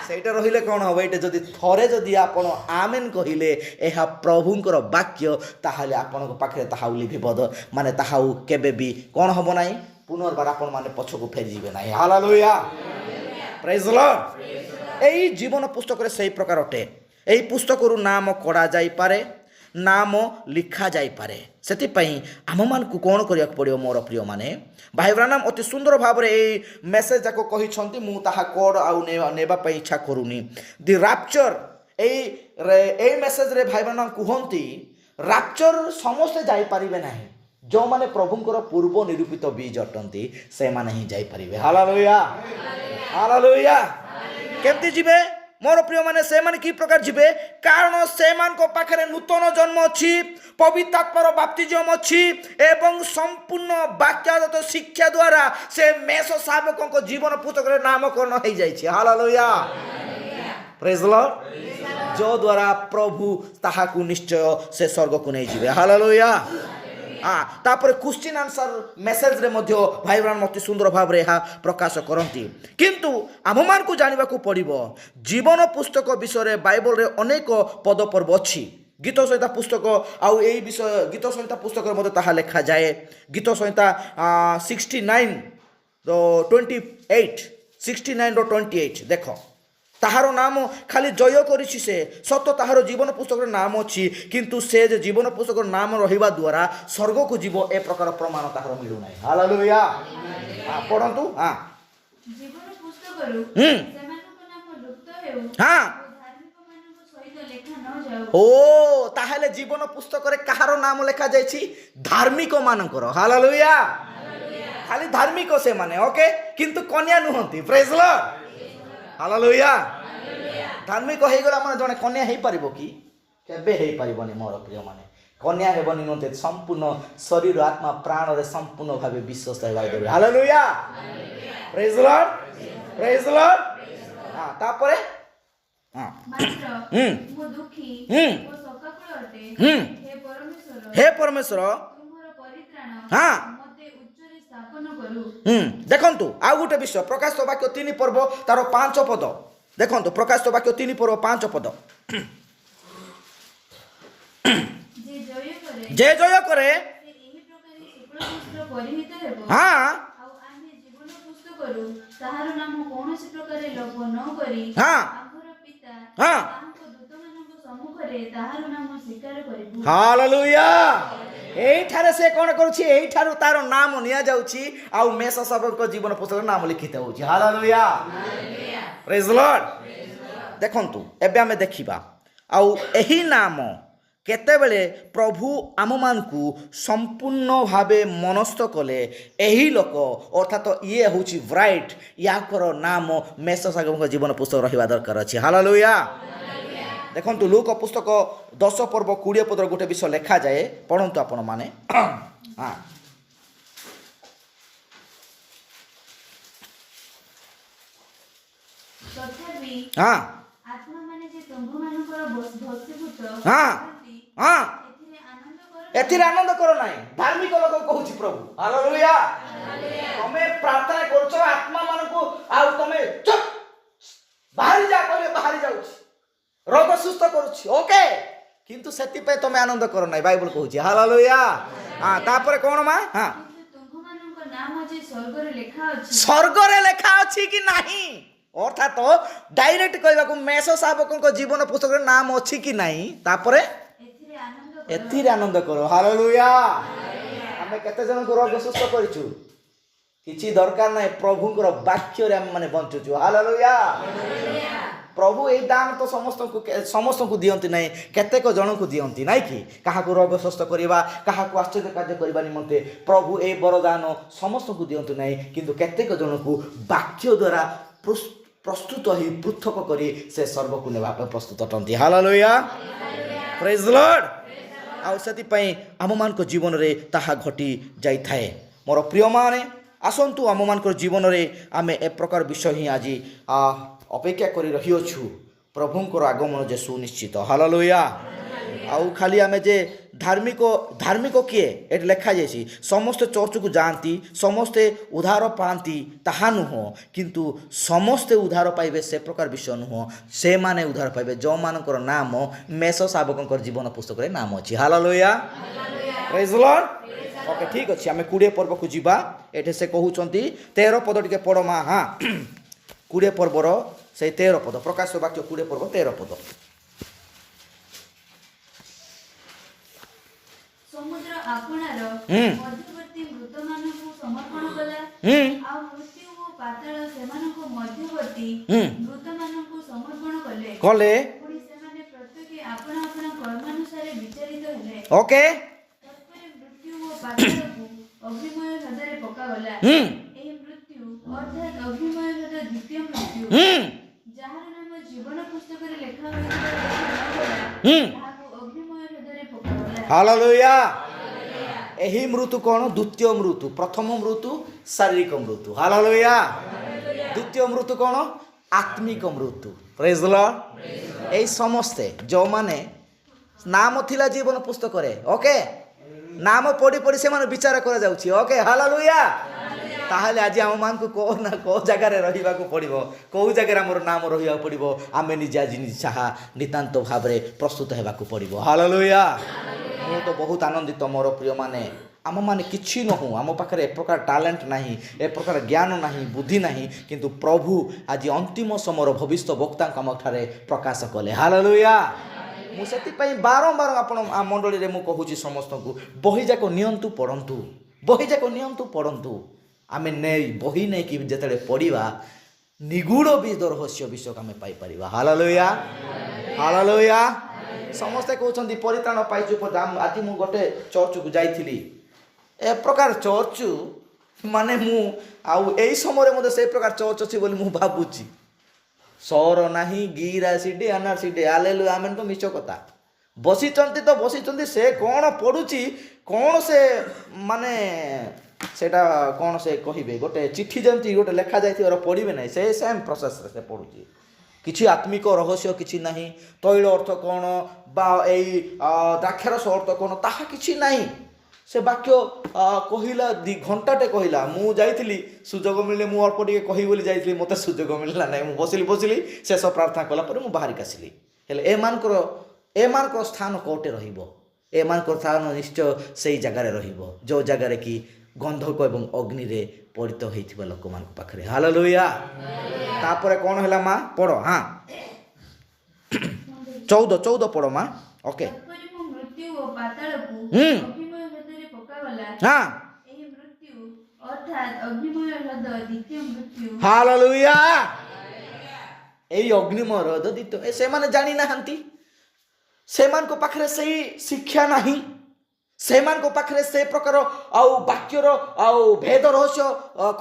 ସେଇଟା ରହିଲେ କ'ଣ ହେବ? ଏଇଟା ଯଦି ଥରେ ଯଦି ଆପଣ ଆମେନ୍ କହିଲେ ଏହା ପ୍ରଭୁଙ୍କର ବାକ୍ୟ, ତାହେଲେ ଆପଣଙ୍କ ପାଖରେ ତାହା ଲିପିବଦ୍ଧ, ମାନେ ତାହା କେବେ ବି କ'ଣ ହେବ ନାହିଁ? ପୁନର୍ବାର ଆପଣମାନେ ପଛକୁ ଫେରିଯିବେ ନାହିଁ। ହାଲେଲୁୟା। ପ୍ରେଜ୍ ଦ ଲର୍ଡ। ଏଇ ଜୀବନ ପୁସ୍ତକରେ ସେଇ ପ୍ରକାର ଅଟେ। ଏହି ପୁସ୍ତକରୁ ନାମ କଢ଼ା ଯାଇପାରେ, ନାମ ଲେଖାଯାଇପାରେ। ସେଥିପାଇଁ ଆମମାନଙ୍କୁ କ'ଣ କରିବାକୁ ପଡ଼ିବ ମୋର ପ୍ରିୟମାନେ? ଭାଇ ବ୍ରାନାମ୍ ଅତି ସୁନ୍ଦର ଭାବରେ ଏଇ ମେସେଜ ଯାକ କହିଛନ୍ତି। ମୁଁ ତାହା କୋଡ଼ ଆଉ ନେବା ପାଇଁ ଇଚ୍ଛା କରୁନି। ଦି ରାପଚର ଏଇ ମେସେଜରେ ଭାଇ ବ୍ରାନାମ୍ କୁହନ୍ତି ରାପଚର ସମସ୍ତେ ଯାଇପାରିବେ ନାହିଁ। ଯେଉଁମାନେ ପ୍ରଭୁଙ୍କର ପୂର୍ବ ନିରୂପିତ ବୀଜ ଅଟନ୍ତି ସେମାନେ ହିଁ ଯାଇପାରିବେ। Hallelujah hallelujah. କେମିତି ଯିବେ ମୋର ପ୍ରିୟମାନେ? ସେମାନେ କି ପ୍ରକାର ଯିବେ? କାରଣ ସେମାନଙ୍କ ପାଖରେ ନୂତନ ଜନ୍ମ ଅଛି, ପବିତ୍ର ଆତ୍ମାର ବାପ୍ତିଜମ ଅଛି ଏବଂ ସମ୍ପୂର୍ଣ୍ଣ ବାକ୍ୟଗତ ଶିକ୍ଷା ଦ୍ୱାରା ସେ ମେଷ ଶାବକଙ୍କ ଜୀବନ ପୁସ୍ତକରେ ନାମକରଣ ହେଇଯାଇଛି। ହାଲେଲୁୟା ପ୍ରେଜ୍ ଦ ଲର୍ଡ। ଯଦ୍ୱାରା ପ୍ରଭୁ ତାହାକୁ ନିଶ୍ଚୟ ସେ ସ୍ୱର୍ଗକୁ ନେଇଯିବେ। ହାଲେଲୁୟା। ତାପରେ କ୍ୱେଶ୍ଚିନ୍ ଆନ୍ସର ମେସେଜରେ ମଧ୍ୟ ଭାଇ ବ୍ରାନାମ୍ ଅତି ସୁନ୍ଦର ଭାବରେ ଏହା ପ୍ରକାଶ କରନ୍ତି। କିନ୍ତୁ ଆମମାନଙ୍କୁ ଜାଣିବାକୁ ପଡ଼ିବ ଜୀବନ ପୁସ୍ତକ ବିଷୟରେ ବାଇବଲରେ ଅନେକ ପଦପର୍ବ ଅଛି। ଗୀତ ସଂହିତା ପୁସ୍ତକ ଆଉ ଏହି ବିଷୟ ଗୀତ ସଂହିତା ପୁସ୍ତକରେ ମଧ୍ୟ ତାହା ଲେଖାଯାଏ। ଗୀତ ସଂହିତା 69:28 ଦେଖ, ତାହାର ନାମ ଖାଲି ଜୟ କରିଛି ସେ ସତ, ତାହାର ଜୀବନ ପୁସ୍ତକର ନାମ ଅଛି, କିନ୍ତୁ ସେ ଯେ ଜୀବନ ପୁସ୍ତକର ନାମ ରହିବା ଦ୍ୱାରା ସ୍ୱର୍ଗକୁ ଯିବ ଏ ପ୍ରକାର ପ୍ରମାଣ ତାହାର ମିଳୁନାହିଁ। ହାଲେଲୁୟା। ପଢ଼ନ୍ତୁ। ଜୀବନ ପୁସ୍ତକରୁ ସେମାନଙ୍କ ନାମ ଲୁପ୍ତ ହେଉ ଓ ଧାର୍ମିକମାନଙ୍କ ସହିତ ଲେଖା ନ ଯାଉ। ଓ ତାହେଲେ ଜୀବନ ପୁସ୍ତକରେ କାହାର ନାମ ଲେଖାଯାଇଛି? ଧାର୍ମିକ ମାନଙ୍କର। ହାଲେଲୁୟା। ଖାଲି ଧାର୍ମିକ ସେମାନେ, ଓକେ, କିନ୍ତୁ କନ୍ୟା ନୁହନ୍ତି। ପ୍ରେଜ୍ ଦ ଲର୍ଡ। ହାଲେଲୁୟା। ଧାର୍ମିକ ହେଇଗଲା ମାନେ ଜଣେ କନ୍ୟା ହେଇପାରିବ କି? କେବେ ହେଇପାରିବନି ମୋର ପ୍ରିୟମାନେ। କନ୍ୟା ହେବ ନିମନ୍ତେ ସମ୍ପୂର୍ଣ୍ଣ ଶରୀର ଆତ୍ମା ପ୍ରାଣରେ ସମ୍ପୂର୍ଣ୍ଣ ଭାବେ ବିଶ୍ୱସ୍ତ ହେବାକୁ ଦେବେ। ହାଲେଲୁୟା ପ୍ରେଜ୍ ଦ ଲର୍ଡ ପ୍ରେଜ୍ ଦ ଲର୍ଡ। ତାପରେ ମାତ୍ର ମୁଁ ଦୁଃଖୀ ଓ ଶୋକାକୁଳ ଅଟେ। ହେ ପରମେଶ୍ୱର ତୁମର ପରିତ୍ରାଣ ହଁ ମୋତେ ଉଚ୍ଚରେ ସ୍ଥାପନ କରୁ। ଦେଖନ୍ତୁ ଆଉ ଗୋଟେ ବିଷୟ, ପ୍ରକାଶିତ ବାକ୍ୟ 3 ପର୍ବ ତାର 5 ପଦ ଦେଖନ୍ତୁ। ପ୍ରକାଶିତ ବାକ୍ୟ 3 ପର୍ବ 5 ପଦ। ଯେ ଜୟ କରେ ସେ ଏହି ପ୍ରକାର ଶୁକ୍ଳ ବସ୍ତ୍ର ପରିହିତ ହେବ। ଆଉ ଆମେ ଜୀବନ ପୁସ୍ତକରୁ ତାହାର ନାମ କୌଣସି ପ୍ରକାରେ ଲୋପ ନ କରି ଆମର ପିତା ତାହାଙ୍କ ଦୂତମାନଙ୍କ ସମ୍ମୁଖରେ ତାହାର ନାମ ସ୍ୱୀକାର କରିବୁ। ହାଲେଲୁୟା। এইଠାରେ ସେ କ'ଣ କରୁଛି? ଏଇଠାରୁ ତାର ନାମ ନିଆଯାଉଛି ଆଉ ମେଷ ଶାବକଙ୍କ ଜୀବନ ପୁସ୍ତକରେ ନାମ ଲିଖିତ ହେଉଛି। ହାଲେଲୁୟା ପ୍ରେଜ୍ ଦ ଲର୍ଡ। ଦେଖନ୍ତୁ ଏବେ ଆମେ ଦେଖିବା ଆଉ ଏହି ନାମ କେତେବେଳେ ପ୍ରଭୁ ଆମମାନଙ୍କୁ ସମ୍ପୂର୍ଣ୍ଣ ଭାବେ ମନସ୍ଥ କଲେ, ଏହି ଲୋକ ଅର୍ଥାତ୍ ଇଏ ହେଉଛି ବ୍ରାଇଟ୍, ୟାଙ୍କର ନାମ ମେଷ ଶାବକଙ୍କ ଜୀବନ ପୁସ୍ତକ ରହିବା ଦରକାର ଅଛି। ହାଲେଲୁୟା। ଦେଖନ୍ତୁ ଲୁକ ପୁସ୍ତକ 10 ପର୍ବ 20 ପଦର ଗୋଟେ ବିଷୟ ଲେଖାଯାଏ, ପଢ଼ନ୍ତୁ ଆପଣମାନେ। ତଥାପି ଆତ୍ମାମାନେ ଯେ ତୁମ୍ଭମାନଙ୍କର ଭକ୍ତିଭୂତ ଏଥିରେ ଆନନ୍ଦ କର ନାହିଁ। ଧାର୍ମିକ ଲୋକ କହୁଛି ପ୍ରଭୁ। ହାଲେଲୁୟା। ତମେ ପ୍ରାର୍ଥନା କରୁଛ ଆତ୍ମା ମାନଙ୍କୁ ଆଉ ତମେ ଚୁପ୍ ବାହାରି ଯା କହିଲେ ବାହାରି ଯାଉଛି, ରୋଗ ସୁସ୍ଥ କରୁଛି, ଓକେ, କିନ୍ତୁ ସେଥିପାଇଁ ତମେ ଆନନ୍ଦ କର ନାହିଁ ବାଇବଲ କହୁଛି। ହାଲେଲୁୟା। ତାପରେ କ'ଣ ମା? ତୁମ୍ଭମାନଙ୍କ ନାମ ଯେ ସ୍ୱର୍ଗରେ ଲେଖା ଅଛି। ସ୍ୱର୍ଗରେ ଲେଖା ଅଛି କି ନାହିଁ? ଅର୍ଥାତ୍ ଡାଇରେକ୍ଟ କହିବାକୁ ମେଷ ଶାବକଙ୍କ ଜୀବନ ପୁସ୍ତକରେ ନାମ ଅଛି କି ନାହିଁ? ତାପରେ ଏଥିରେ ଆନନ୍ଦ କର। ହାଲେଲୁୟା। ଆମେ କେତେ ଜଣଙ୍କୁ ରୋଗ ସୁସ୍ଥ କରିଛୁ? କିଛି ଦରକାର ନାହିଁ, ପ୍ରଭୁଙ୍କର ବାକ୍ୟରେ ଆମେ ମାନେ ବଞ୍ଚୁଛୁ। ହାଲେଲୁୟା। ପ୍ରଭୁ ଏଇ ଦାନ ତ ସମସ୍ତଙ୍କୁ ଦିଅନ୍ତି ନାହିଁ, କେତେକ ଜଣଙ୍କୁ ଦିଅନ୍ତି ନାହିଁ କି? କାହାକୁ ରୋଗ ସୁସ୍ଥ କରିବା, କାହାକୁ ଆଶ୍ଚର୍ଯ୍ୟ କାର୍ଯ୍ୟ କରିବା ନିମନ୍ତେ ପ୍ରଭୁ ଏହି ବରଦାନ ସମସ୍ତଙ୍କୁ ଦିଅନ୍ତୁ ନାହିଁ, କିନ୍ତୁ କେତେକ ଜଣଙ୍କୁ ବାକ୍ୟ ଦ୍ୱାରା ପ୍ରସ୍ତୁତ ହୋଇ ପୃଥକ କରି ସେ ସ୍ୱର୍ଗକୁ ନେବା ପାଇଁ ପ୍ରସ୍ତୁତ ଅଟନ୍ତି। ହାଲେଲୁୟା ପ୍ରେଜ୍ ଦ ଲର୍ଡ। ଆଉ ସେଥିପାଇଁ ଆମମାନଙ୍କ ଜୀବନରେ ତାହା ଘଟି ଯାଇଥାଏ। ମୋର ପ୍ରିୟମାନେ ଆସନ୍ତୁ, ଆମମାନଙ୍କର ଜୀବନରେ ଆମେ ଏ ପ୍ରକାର ବିଷୟ ହିଁ ଆଜି ଅପେକ୍ଷା କରି ରହିଅଛୁ। ପ୍ରଭୁଙ୍କର ଆଗମନ ଯେ ସୁନିଶ୍ଚିତ। ହାଲେଲୁୟା। ଆଉ ଖାଲି ଆମେ ଯେ ଧାର୍ମିକ କିଏ ଏଠି ଲେଖାଯାଇଛି? ସମସ୍ତେ ଚର୍ଚ୍ଚକୁ ଯାଆନ୍ତି, ସମସ୍ତେ ଉଦ୍ଧାର ପାଆନ୍ତି ତାହା ନୁହଁ, କିନ୍ତୁ ସମସ୍ତେ ଉଦ୍ଧାର ପାଇବେ ସେ ପ୍ରକାର ବିଷୟ ନୁହଁ। ସେମାନେ ଉଦ୍ଧାର ପାଇବେ ଯେଉଁମାନଙ୍କର ନାମ ମେଷ ଶାବକଙ୍କର ଜୀବନ ପୁସ୍ତକରେ ନାମ ଅଛି। ହାଲେଲୁୟା ପ୍ରେଜ୍ ଦ ଲର୍ଡ। ଓକେ, ଠିକ୍ ଅଛି, ଆମେ 20 ପର୍ବକୁ ଯିବା। ଏଠି ସେ କହୁଛନ୍ତି 13 ପଦ ଟିକେ ପଢ଼ ମା। 20 ପର୍ବର ସେଇ 13 ପଦ, ପ୍ରକାଶ ବାକ୍ୟ 20 ପର୍ବ 13 ପଦ। ଆପଣାର ମଧ୍ୟବର୍ତ୍ତୀ ମୃତମାନଙ୍କୁ ସମର୍ପଣ କଲା। ଆଉ ମୃତ୍ୟୁ ଓ ପାତାଳ ସେମାନଙ୍କ ମଧ୍ୟବର୍ତ୍ତୀ ମୃତମାନଙ୍କୁ ସମର୍ପଣ କଲେ। ପୁଣି ସେମାନେ ପ୍ରତ୍ୟେକ ଆପଣା ଆପଣା କର୍ମାନୁସାରେ ବିଚାରିତ ହେଲେ। ଓକେ, ତତ୍ପରେ ମୃତ୍ୟୁ ଓ ପାତାଳକୁ ଅଗ୍ନିମୟ ହ୍ରଦରେ ପକାଗଲା। ଏହି ମୃତ୍ୟୁ ଅର୍ଥାତ୍ ଅଗ୍ନିମୟ ହ୍ରଦ ଦ୍ୱିତୀୟ ମୃତ୍ୟୁ, ଯାହାର ନାମ ଜୀବନ ପୁସ୍ତକରେ ଲେଖା ହୋଇଥିବା ତାହାକୁ ଅଗ୍ନିମୟ ହ୍ରଦରେ ପକାଗଲା। ହାଲେଲୁୟା। ଏହି ମୃତ୍ୟୁ କ'ଣ? ଦ୍ୱିତୀୟ ମୃତ୍ୟୁ। ପ୍ରଥମ ମୃତ୍ୟୁ ଶାରୀରିକ ମୃତ୍ୟୁ, ହାଲେଲୁୟା। ଦ୍ୱିତୀୟ ମୃତ୍ୟୁ କ'ଣ? ଆତ୍ମିକ ମୃତ୍ୟୁ। ପ୍ରେଜ୍ ଦ ଲର୍ଡ। এই ସମସ୍ତେ ଯେଉଁମାନେ ନାମ ଥିଲା ଜୀବନ ପୁସ୍ତକରେ, ଓକେ, ନାମ ପଢ଼ି ପଢ଼ି ସେମାନେ ବିଚାର କରାଯାଉଛି, ଓକେ, ହାଲେଲୁୟା। ତାହେଲେ ଆଜି ଆମମାନଙ୍କୁ କେଉଁ ନା କେଉଁ ଜାଗାରେ ରହିବାକୁ ପଡ଼ିବ, କେଉଁ ଜାଗାରେ ଆମର ନାମ ରହିବାକୁ ପଡ଼ିବ, ଆମେ ନିଜେ ଆଜି ଯାହା ନିତାନ୍ତ ଭାବରେ ପ୍ରସ୍ତୁତ ହେବାକୁ ପଡ଼ିବ, ହାଲେଲୁୟା। ମୁଁ ତ ବହୁତ ଆନନ୍ଦିତ ମୋର ପ୍ରିୟମାନେ, ଆମମାନେ କିଛି ନୁହଁ, ଆମ ପାଖରେ ଏ ପ୍ରକାର ଟ୍ୟାଲେଣ୍ଟ ନାହିଁ, ଏ ପ୍ରକାର ଜ୍ଞାନ ନାହିଁ, ବୁଦ୍ଧି ନାହିଁ, କିନ୍ତୁ ପ୍ରଭୁ ଆଜି ଅନ୍ତିମ ସମୟର ଭବିଷ୍ୟତ ବକ୍ତାଙ୍କ ଆମଠାରେ ପ୍ରକାଶ କଲେ, ହାଲେଲୁୟା। ମୁଁ ସେଥିପାଇଁ ବାରମ୍ବାର ଆପଣ ମଣ୍ଡଳୀରେ ମୁଁ କହୁଛି ସମସ୍ତଙ୍କୁ, ବହିଯାକ ନିଅନ୍ତୁ, ପଢ଼ନ୍ତୁ, ବହିଯାକ ନିଅନ୍ତୁ, ପଢ଼ନ୍ତୁ। ଆମେ ବହି ନେଇକି ଯେତେବେଳେ ପଢ଼ିବା ନିଗୁଢ଼ ରହସ୍ୟ ବିଷୟକୁ ଆମେ ପାଇପାରିବା, ହାଲେଲୁୟା, ହାଲେଲୁୟା। ସମସ୍ତେ କହୁଛନ୍ତି ପରିତ୍ରାଣ ପାଇଛୁ। ଆଜି ମୁଁ ଗୋଟେ ଚର୍ଚ୍ଚକୁ ଯାଇଥିଲି, ଏ ପ୍ରକାର ଚର୍ଚ୍ଚ ମାନେ ମୁଁ ଆଉ ଏଇ ସମୟରେ ମଧ୍ୟ ସେଇ ପ୍ରକାର ଚର୍ଚ୍ଚ ଅଛି ବୋଲି ମୁଁ ଭାବୁଛି। ସହର ନାହିଁ, ଗିରା ସିଡ଼ି ଆନାର ସିଡ଼ି, ହାଲେଲୁୟା, ଆମେ ତ ମିଛ କଥା। ବସିଛନ୍ତି ତ ବସିଛନ୍ତି, ସେ କ'ଣ ପଢ଼ୁଛି, କ'ଣ ସେ ମାନେ ସେଇଟା କ'ଣ ସେ କହିବେ, ଗୋଟେ ଚିଠି ଯେମିତି ଗୋଟେ ଲେଖାଯାଇଥିବାର ପଢ଼ିବେ ନାହିଁ, ସେ ସେମ୍ ପ୍ରୋସେସ୍ରେ ସେ ପଢ଼ୁଛି। କିଛି ଆତ୍ମିକ ରହସ୍ୟ କିଛି ନାହିଁ। ତୈଳ ଅର୍ଥ କ'ଣ ବା ଏଇ ଦ୍ରାକ୍ଷାରସ ଅର୍ଥ କ'ଣ ତାହା କିଛି ନାହିଁ। ସେ ବାକ୍ୟ କହିଲା, 2 ଘଣ୍ଟାଟେ କହିଲା। ମୁଁ ଯାଇଥିଲି, ସୁଯୋଗ ମିଳିଲେ ମୁଁ ଅଳ୍ପ ଟିକେ କହିବି ବୋଲି ଯାଇଥିଲି, ମୋତେ ସୁଯୋଗ ମିଳିଲା ନାହିଁ। ମୁଁ ବସିଲି, ଶେଷ ପ୍ରାର୍ଥନା କଲା ପରେ ମୁଁ ବାହାରିକି ଆସିଲି। ହେଲେ ଏମାନଙ୍କର ସ୍ଥାନ କେଉଁଠି ରହିବ? ଏମାନଙ୍କର ସ୍ଥାନ ନିଶ୍ଚୟ ସେଇ ଜାଗାରେ ରହିବ ଯେଉଁ ଜାଗାରେ କି ଗନ୍ଧକ ଏବଂ ଅଗ୍ନିରେ ପଡ଼ିତ ହୋଇଥିବା ଲୋକମାନଙ୍କ ପାଖରେ, ହାଲେଲୁୟା। ତାପରେ କ'ଣ ହେଲା ମା? ପଢ଼, ହଁ, 14 ପଢ଼ ମା, ଓକେ। ତତ୍ପରେ ମୁଁ ମୃତ୍ୟୁ ଓ ପାତାଳକୁ ଅଗ୍ନିମୟ ହ୍ରଦରେ ପକାଗଲା। ଏହି ମୃତ୍ୟୁ ଅର୍ଥାତ୍ ଅଗ୍ନିମୟ ହ୍ରଦ ଦ୍ୱିତୀୟ ମୃତ୍ୟୁ, ହାଲେଲୁୟା। ଏଇ ଅଗ୍ନିମୟ ହ୍ରଦ ଦ୍ୱିତୀୟ, ସେମାନେ ଜାଣିନାହାନ୍ତି, ସେମାନଙ୍କ ପାଖରେ ସେଇ ଶିକ୍ଷା ନାହିଁ, ସେମାନଙ୍କ ପାଖରେ ସେ ପ୍ରକାର ଆଉ ବାକ୍ୟର ଆଉ ଭେଦ ରହସ୍ୟ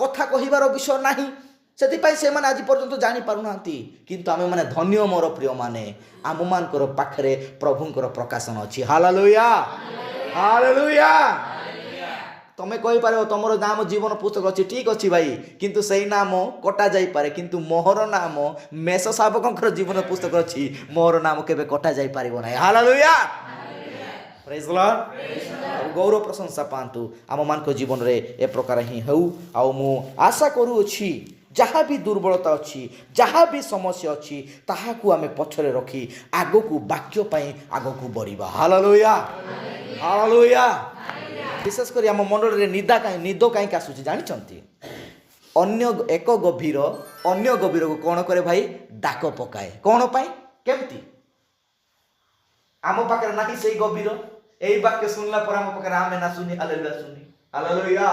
କଥା କହିବାର ବିଷୟ ନାହିଁ। ସେଥିପାଇଁ ସେମାନେ ଆଜି ପର୍ଯ୍ୟନ୍ତ ଜାଣିପାରୁନାହାନ୍ତି। କିନ୍ତୁ ଆମେମାନେ ଧନ୍ୟ ମୋର ପ୍ରିୟମାନେ, ଆମମାନଙ୍କର ପାଖରେ ପ୍ରଭୁଙ୍କର ପ୍ରକାଶନ ଅଛି, ହାଲେଲୁୟା, ହାଲେଲୁୟା। ତମେ କହିପାରିବ ତମର ନାମ ଜୀବନ ପୁସ୍ତକ ଅଛି, ଠିକ୍ ଅଛି ଭାଇ, କିନ୍ତୁ ସେଇ ନାମ କଟା ଯାଇପାରେ, କିନ୍ତୁ ମୋହର ନାମ ମେଷ ଶାବକଙ୍କର ଜୀବନ ପୁସ୍ତକ ଅଛି, ମୋହର ନାମ କେବେ କଟା ଯାଇପାରିବ ନାହିଁ, ହାଲେଲୁୟା। ପ୍ରେଜ୍ ଦ ଲର୍ଡ। ଗୌରବ ପ୍ରଶଂସା ପାଆନ୍ତୁ ଆମମାନଙ୍କ ଜୀବନରେ ଏ ପ୍ରକାର ହିଁ ହେଉ। ଆଉ ମୁଁ ଆଶା କରୁଅଛି ଯାହା ବି ଦୁର୍ବଳତା ଅଛି, ଯାହା ବି ସମସ୍ୟା ଅଛି, ତାହାକୁ ଆମେ ପଛରେ ରଖି ଆଗକୁ ବାକ୍ୟ ପାଇଁ ଆଗକୁ ବଢ଼ିବା, ହାଲେଲୁୟା, ହାଲେଲୁୟା। ବିଶେଷ କରି ଆମ ମଣ୍ଡଳୀରେ ନିଦ କାହିଁକି ଆସୁଛି ଜାଣିଛନ୍ତି? ଏକ ଗଭୀର ଅନ୍ୟ ଗଭୀରକୁ କ'ଣ କରେ ଭାଇ? ଡାକ ପକାଏ। କ'ଣ ପାଇଁ? କେମିତି? ଆମ ପାଖରେ ନାହିଁ ସେଇ ଗଭୀର। ଏଇ ବାକ୍ୟ ଶୁଣିଲା ପରେ ଆମ ପାଖରେ ଆମେ ନା ଶୁନି, ହାଲେଲୁୟା ଶୁନି, ହାଲେଲୁୟା।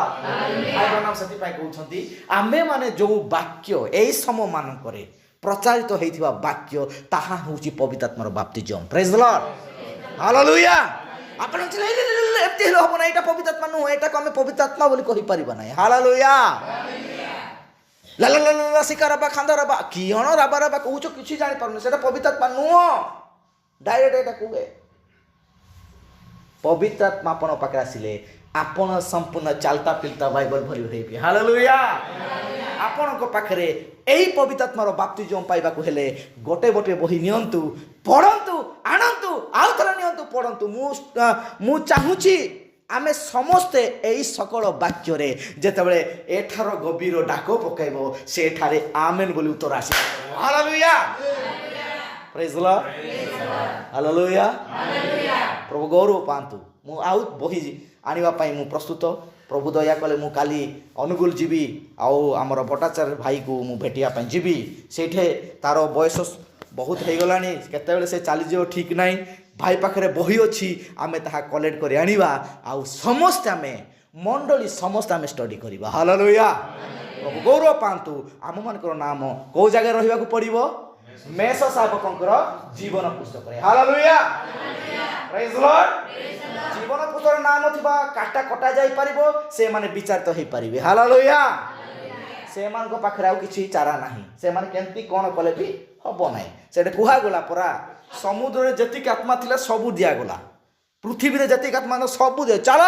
ସେଥିପାଇଁ କହୁଛନ୍ତି ଆମେ ମାନେ ଯେଉଁ ବାକ୍ୟ ଏଇ ସମୟମାନଙ୍କରେ ପ୍ରଚାରିତ ହେଇଥିବା ବାକ୍ୟ, ତାହା ହେଉଛି ପବିତ୍ର ଆତ୍ମାର ବାପ୍ତିଜମ। ପ୍ରେଜ୍ ଦ ଲର୍ଡ, ହାଲେଲୁୟା। ଆପଣ ଏମିତି ହେଲେ ହବ ନା, ଏଇଟା ପବିତ୍ର ଆତ୍ମା ନୁହଁ, ଏଇଟାକୁ ଆମେ ପବିତ୍ର ଆତ୍ମା ବୋଲି କହିପାରିବା ନାହିଁ, ହାଲେଲୁୟା। ଲାଲା ଶିକା ରାବା ଖାନ୍ଦା ରାବା କିଅଣ ରାବା ରାବା କହୁଛ, କିଛି ଜାଣିପାରୁନି, ସେଟା ପବିତ୍ର ଆତ୍ମା ନୁହଁ। ଡାଇରେକ୍ଟ ଏଇଟା କୁହେ। ପବିତ୍ର ଆତ୍ମା ଆପଣ ପାଖରେ ଆସିଲେ ଆପଣ ସମ୍ପୂର୍ଣ୍ଣ ଚାଲତା ପିଲତା ବାଇବଲ ଭରି ରହିବେ, ହାଲେଲୁୟା। ଆପଣଙ୍କ ପାଖରେ ଏଇ ପବିତ୍ର ଆତ୍ମାର ବାପ୍ତିଜମ ପାଇବାକୁ ହେଲେ ଗୋଟେ ବହି ନିଅନ୍ତୁ, ପଢ଼ନ୍ତୁ, ଆଣନ୍ତୁ, ଆଉ ଥରେ ନିଅନ୍ତୁ, ପଢ଼ନ୍ତୁ। ମୁଁ ଚାହୁଁଛି ଆମେ ସମସ୍ତେ ଏଇ ସକଳ ବାକ୍ୟରେ ଯେତେବେଳେ ଏଠାର ଗଭୀର ଡାକ ପକାଇବ, ସେଠାରେ ଆମେନ୍ ବୋଲି ଉତ୍ତର ଆସିବ, ହାଲେଲୁୟା। ପ୍ରେଜ୍ ଦ ଲର୍ଡ, ହାଲେଲୁୟା। ପ୍ରଭୁ ଗୌରବ ପାଆନ୍ତୁ। ମୁଁ ଆଉ ବହି ଆଣିବା ପାଇଁ ମୁଁ ପ୍ରସ୍ତୁତ। ପ୍ରଭୁ ଦୟା କଲେ ମୁଁ କାଲି ଅନୁଗୁଳ ଯିବି, ଆଉ ଆମର ଭଟ୍ଟାଚାର୍ଯ୍ୟ ଭାଇକୁ ମୁଁ ଭେଟିବା ପାଇଁ ଯିବି। ସେଇଠି ତାର ବୟସ ବହୁତ ହେଇଗଲାଣି, କେତେବେଳେ ସେ ଚାଲିଯିବ ଠିକ୍ ନାହିଁ। ଭାଇ ପାଖରେ ବହି ଅଛି ଆମେ ତାହା କଲେକ୍ଟ କରି ଆଣିବା ଆଉ ସମସ୍ତେ ଆମେ ମଣ୍ଡଳୀ ସମସ୍ତେ ଆମେ ଷ୍ଟଡି କରିବା। ହାଲେଲୁୟା। ପ୍ରଭୁ ଗୌରବ ପାଆନ୍ତୁ। ଆମମାନଙ୍କର ନାମ କୋଉ ଜାଗାରେ ରହିବାକୁ ପଡ଼ିବ? ମେଷ ଶାବକଙ୍କର ଜୀବନ ପୁସ୍ତକରେ। ହାଲେଲୁୟା। ପ୍ରେଜ୍ ଲର୍ଡ। ଜୀବନ ପୁସ୍ତକରେ ନାମ ଥିବା କଟା ଯାଇପାରିବ, ସେମାନେ ବିଚାରିତ ହେଇପାରିବେ। ହାଲେଲୁୟା। ସେମାନଙ୍କ ପାଖରେ ଆଉ କିଛି ଚାରା ନାହିଁ, ସେମାନେ କେମିତି କ'ଣ କଲେ ବି ହବ ନାହିଁ। ସେଠି କୁହାଗଲା ପରା, ସମୁଦ୍ରରେ ଯେତିକି ଆତ୍ମା ଥିଲା ସବୁ ଦିଆଗଲା, ପୃଥିବୀରେ ଯେତିକି ଆତ୍ମା ଥିଲା ସବୁ ଦିଆ। ଚାଲ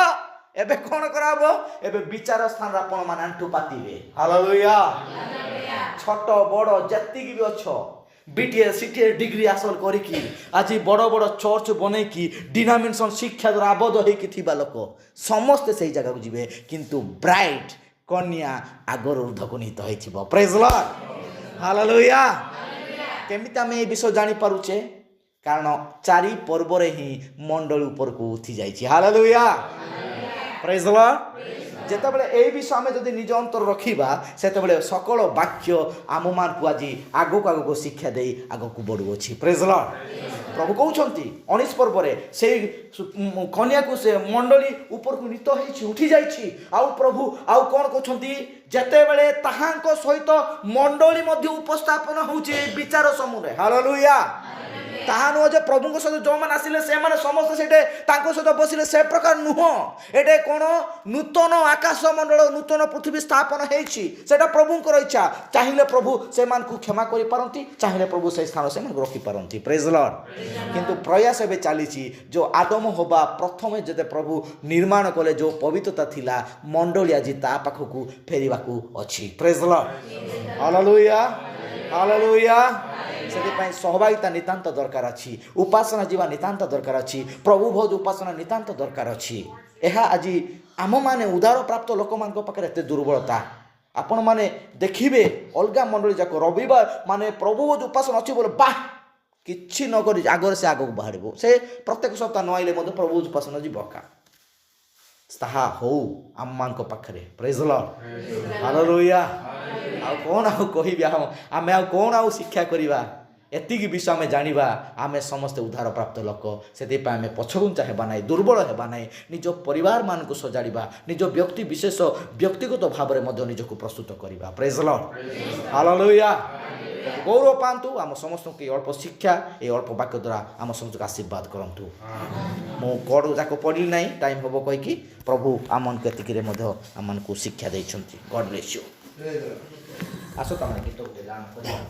ଏବେ କ'ଣ କରାହବ? ଏବେ ବିଚାର ସ୍ଥାନରେ ଆପଣମାନେ ଆଣ୍ଠୁ ପାତିବେ। ହାଲେଲୁୟା। ଛୋଟ ବଡ଼ ଯେତିକି ବି ଅଛ, BTS CTS ଡିଗ୍ରୀ ହାସଲ କରିକି ଆଜି ବଡ଼ ବଡ଼ ଚର୍ଚ୍ଚ ବନେଇକି ଡିନାମିନେସନ୍ ଶିକ୍ଷା ଦ୍ୱାରା ଆବଦ୍ଧ ହେଇକି ଥିବା ଲୋକ ସମସ୍ତେ ସେଇ ଜାଗାକୁ ଯିବେ, କିନ୍ତୁ ବ୍ରାଇଟ୍ କନ୍ୟା ଆଗରୁ ଉର୍ଦ୍ଧ୍ୱକୁ ନିହିତ ହେଇଥିବ। ପ୍ରେଜ୍ ଲର୍ଡ। ହାଲେଲୁୟା। କେମିତି ଆମେ ଏ ବିଷୟ ଜାଣିପାରୁଛେ? କାରଣ 4 ପର୍ବରେ ହିଁ ମଣ୍ଡଳୀ ଉପରକୁ ଉଠି ଯାଇଛି। ହାଲେଲୁୟା। ପ୍ରେଜ୍ ଲର୍ଡ। ଯେତେବେଳେ এই ବିଷୟ ଆମେ ଯଦି ନିଜ ଅନ୍ତର ରଖିବା, ସେତେବେଳେ ସକଳ ବାକ୍ୟ ଆମମାନଙ୍କୁ ଆଜି ଆଗକୁ ଶିକ୍ଷା ଦେଇ ଆଗକୁ ବଢ଼ୁଅଛି। ପ୍ରେଜ୍ ଲର୍ଡ। ପ୍ରଭୁ କହୁଛନ୍ତି 19 ପର୍ବରେ ସେଇ କନ୍ୟାକୁ ସେ ମଣ୍ଡଳୀ ଉପରକୁ ନୀତ ହେଇଛି, ଉଠି ଯାଇଛି। ଆଉ ପ୍ରଭୁ ଆଉ କ'ଣ କହୁଛନ୍ତି? ଯେତେବେଳେ ତାହାଙ୍କ ସହିତ ମଣ୍ଡଳୀ ମଧ୍ୟ ଉପସ୍ଥାପନ ହେଉଛି ବିଚାର ସମୟରେ। ହାଲେଲୁୟା। ତାହା ନୁହଁ ଯେ ପ୍ରଭୁଙ୍କ ସହିତ ଯେଉଁମାନେ ଆସିଲେ ସେମାନେ ସମସ୍ତେ ସେଠି ତାଙ୍କ ସହିତ ବସିଲେ, ସେ ପ୍ରକାର ନୁହଁ। ଏଠି କ'ଣ ନୂତନ ଆକାଶ ମଣ୍ଡଳ ନୂତନ ପୃଥିବୀ ସ୍ଥାପନ ହେଇଛି, ସେଟା ପ୍ରଭୁଙ୍କର ଇଚ୍ଛା। ଚାହିଁଲେ ପ୍ରଭୁ ସେମାନଙ୍କୁ କ୍ଷମା କରିପାରନ୍ତି, ଚାହିଁଲେ ପ୍ରଭୁ ସେ ସ୍ଥାନ ସେମାନଙ୍କୁ ରଖିପାରନ୍ତି। ପ୍ରେଜ୍ ଲର୍ଡ। କିନ୍ତୁ ପ୍ରୟାସ ଏବେ ଚାଲିଛି, ଯେଉଁ ଆଦମ ହବା ପ୍ରଥମେ ଯେତେ ପ୍ରଭୁ ନିର୍ମାଣ କଲେ ଯେଉଁ ପବିତ୍ରତା ଥିଲା, ମଣ୍ଡଳୀ ଆଜି ତା ପାଖକୁ ଫେରିବାକୁ ଅଛି। ପ୍ରେଜ୍ ଲର୍ଡ। ହାଲେଲୁୟା। ହାଲେଲୁୟା। ସେଥିପାଇଁ ସହଭାଗିତା ନିତାନ୍ତ ଦରକାର ଅଛି, ଉପାସନା ଯିବା ନିତାନ୍ତ ଦରକାର ଅଛି, ପ୍ରଭୁ ଭୋଜ ଉପାସନା ନିତାନ୍ତ ଦରକାର ଅଛି। ଏହା ଆଜି ଆମମାନେ ଉଦାର ପ୍ରାପ୍ତ ଲୋକମାନଙ୍କ ପାଖରେ ଏତେ ଦୁର୍ବଳତା। ଆପଣମାନେ ଦେଖିବେ ଅଲଗା ମଣ୍ଡଳୀ ଯାକ ରବିବାର ମାନେ ପ୍ରଭୁ ଭୋଜ ଉପାସନା ଅଛି ବୋଲେ ବାଃ କିଛି ନ କରି ଆଗରେ ସେ ଆଗକୁ ବାହାରିବ। ସେ ପ୍ରତ୍ୟେକ ସପ୍ତାହ ନ ଆଇଲେ ମଧ୍ୟ ପ୍ରଭୁ ଭୋଜ ଉପାସନା ଯିବ ଏକା। ତାହା ହଉ ଆମମାନଙ୍କ ପାଖରେ। ପ୍ରେଜ୍ ଲର୍ଡ। ହାଲେଲୁୟା। ଆଉ କ'ଣ ଆଉ କହିବି? ଆମେ ଆଉ କ'ଣ ଆଉ ଶିକ୍ଷା କରିବା? ଏତିକି ବିଷୟ ଆମେ ଜାଣିବା, ଆମେ ସମସ୍ତେ ଉଦ୍ଧାର ପ୍ରାପ୍ତ ଲୋକ। ସେଥିପାଇଁ ଆମେ ପଛଘୁଞ୍ଚା ହେବା ନାହିଁ, ଦୁର୍ବଳ ହେବା ନାହିଁ। ନିଜ ପରିବାରମାନଙ୍କୁ ସଜାଡ଼ିବା, ନିଜ ବ୍ୟକ୍ତି ବିଶେଷ ବ୍ୟକ୍ତିଗତ ଭାବରେ ମଧ୍ୟ ନିଜକୁ ପ୍ରସ୍ତୁତ କରିବା। ପ୍ରେଜ୍ ଲର୍ଡ। ହାଲେଲୁୟା। ଗୌରବ ପାଆନ୍ତୁ। ଆମ ସମସ୍ତଙ୍କୁ ଏ ଅଳ୍ପ ଶିକ୍ଷା, ଏ ଅଳ୍ପ ବାକ୍ୟ ଦ୍ୱାରା ଆମ ସମସ୍ତଙ୍କୁ ଆଶୀର୍ବାଦ କରନ୍ତୁ। ମୁଁ କୋଡ଼ ଯାକ ପଢ଼ିଲି ନାହିଁ, ଟାଇମ୍ ହେବ କହିକି ପ୍ରଭୁ ଆମମାନଙ୍କୁ ଏତିକିରେ ମଧ୍ୟ ଆମମାନଙ୍କୁ ଶିକ୍ଷା ଦେଇଛନ୍ତି। ଗଡ୍ ବ୍ଲେସ୍ ୟୁ। ଆସ ତମେ ଗୀତ ଗୋଟେ ଗାନ କରିବା।